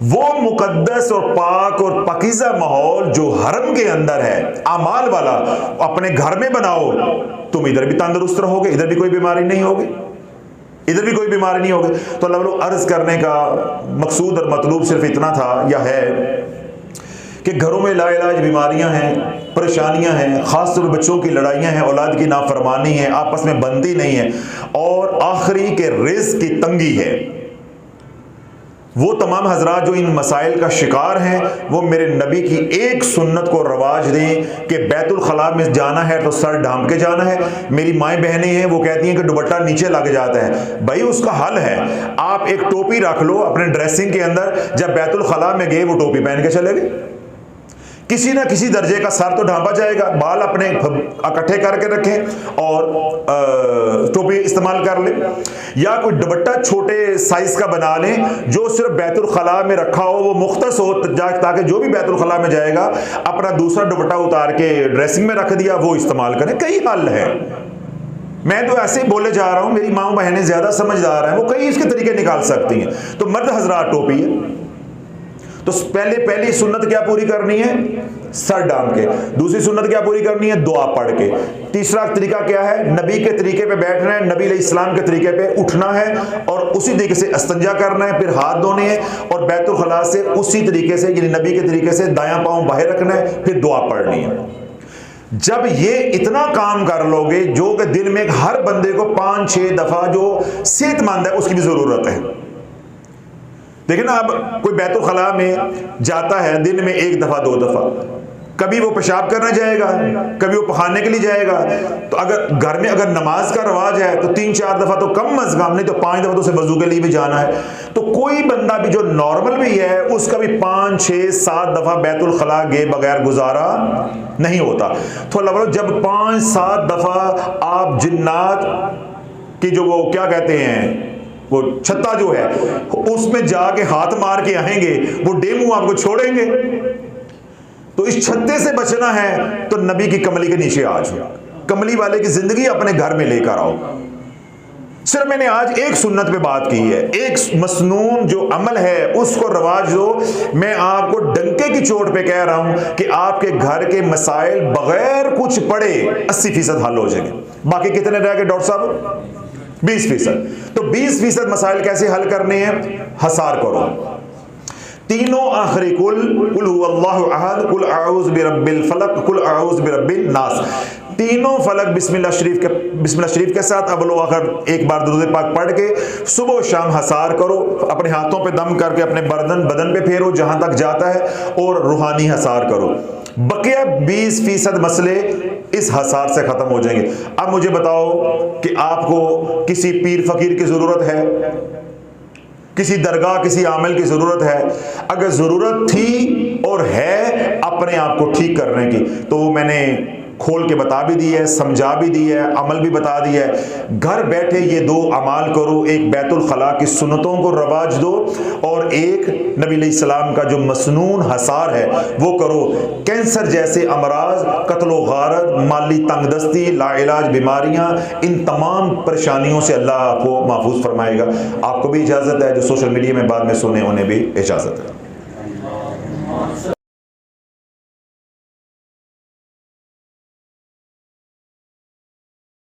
वो मुकद्दस और पाक और पाकीज़ा माहौल जो हरम के अंदर है, अमाल वाला, अपने घर में बनाओ, तुम इधर भी तंदुरुस्त रहोगे, इधर भी कोई बीमारी नहीं होगी, इधर भी कोई बीमारी नहीं होगी। तो अल्लाह वालों, अर्ज करने का मकसूद और मतलूब सिर्फ इतना था या है कि घरों में लाइलाज बीमारियां हैं, परेशानियां हैं, खासतौर पर बच्चों की लड़ाइयां हैं, औलाद की नाफरमानी है, आपस में बनती नहीं है, और आखिरी के रिज़्क़ की तंगी है। वो तमाम हजरात जो इन मसाइल का शिकार हैं, वो मेरे नबी की एक सुन्नत को रवाज दें कि बैतुल खला में जाना है तो सर ढांप के जाना है। मेरी माएँ बहनें हैं, वो कहती हैं कि दुपट्टा नीचे लग जाता है। भाई उसका हल है, आप एक टोपी रख लो अपने ड्रेसिंग के अंदर, जब बैतुल खला में गए वो टोपी पहन के चले गए। किसी ना किसी दर्जे का सर तो ढांपा जाएगा, बाल अपने इकट्ठे करके रखें और टोपी इस्तेमाल कर लें, या कोई दुपट्टा छोटे साइज का बना लें जो सिर्फ बैतुल खला में रखा हो, वो मुख्तस हो, ताकि जो भी बैतुल खला में जाएगा अपना दूसरा दुपट्टा उतार के ड्रेसिंग में रख दिया, वो इस्तेमाल करें। कई हल है, मैं तो ऐसे ही बोले जा रहा हूं, मेरी माँ बहनें ज्यादा समझदार हैं, वो कई इसके तरीके निकाल सकती हैं। तो मर्द हजरात टोपी है, तो पहली सुन्नत क्या पूरी करनी है, सर डाम के। दूसरी सुन्नत क्या पूरी करनी है, दुआ पढ़ के। तीसरा तरीका क्या है, नबी के तरीके पे बैठना है, नबी अलैहिस्सलाम के तरीके पे उठना है और उसी तरीके से इस्तंजा करना है, फिर हाथ धोने हैं और बैतुल खला से उसी तरीके से, यानी नबी के तरीके से दायां पांव बाहर रखना है, फिर दुआ पढ़नी है। जब ये इतना काम कर लोगे, जो कि दिन में हर बंदे को 5-6 दफा, जो सेहतमंद है उसकी भी जरूरत है। देखिए ना, अब कोई बैतुल खला में जाता है दिन में 1 दफा 2 दफा, कभी वो पेशाब करने जाएगा, कभी वो पखाने के लिए जाएगा, तो अगर घर में अगर नमाज का रवाज है तो 3-4 दफा तो कम अज कम, नहीं तो 5 दफा तो उसे वजू के लिए भी जाना है। तो कोई बंदा भी जो नॉर्मल भी है, उसका भी 5-6-7 दफा बैतुल खला गए बगैर गुजारा नहीं होता। तो अल्लाह जब 5-7 दफा आप जिन्नात की जो वो क्या कहते हैं, वो छत्ता जो है, उसमें जाके हाथ मार के आएंगे, वो डेमू आपको छोड़ेंगे। तो इस छत्ते से बचना है तो नबी की कमली के नीचे आ जाओ, कमली वाले की जिंदगी अपने घर में लेकर आओ। सिर्फ मैंने आज एक सुन्नत पे बात की है, एक मसनून जो अमल है उसको रवाज दो। मैं आपको डंके की चोट पे कह रहा हूं कि आपके घर के मसाइल बगैर कुछ पढ़े 80% हल हो जाएंगे। बाकी कितने रह गए डॉक्टर साहब? 20%। तो 20% मसाइल कैसे हल करने हैं? हसार करो तीनों आखिरी कुल हुवल्लाहु अहद, कुल अऊज़ु बिरब्बिल फलक, कुल अऊज़ु बिरब्बिन नास, तीनों फलक बिस्मिल्लाह शरीफ के साथ अव्वल आखिर एक बार दुरूद पाक पढ़ के सुबह शाम हसार करो। अपने हाथों पे दम करके अपने बदन पे फेरो जहां तक जाता है, और रूहानी हसार करो। बकिया 20% मसले इस हसार से खत्म हो जाएंगे। अब मुझे बताओ कि आपको किसी पीर फकीर की जरूरत है, किसी दरगाह, किसी आमिल की जरूरत है? अगर जरूरत थी और है अपने आप को ठीक करने की, तो मैंने खोल के बता भी दी है, समझा भी दी है, अमल भी बता दिया है। घर बैठे ये 2 अमाल करो, एक बैतुल खला की सुन्नतों को रवाज दो और एक नबी अलैहिस्सलाम का जो मसनून हसार है वो करो। कैंसर जैसे अमराज, कत्लो गारत, माली तंगदस्ती, लाइलाज बीमारियां, इन तमाम परेशानियों से अल्लाह आपको महफूज फरमाएगा। आपको भी इजाज़त है, जो सोशल मीडिया में बाद में सुने उन्हें भी इजाज़त है।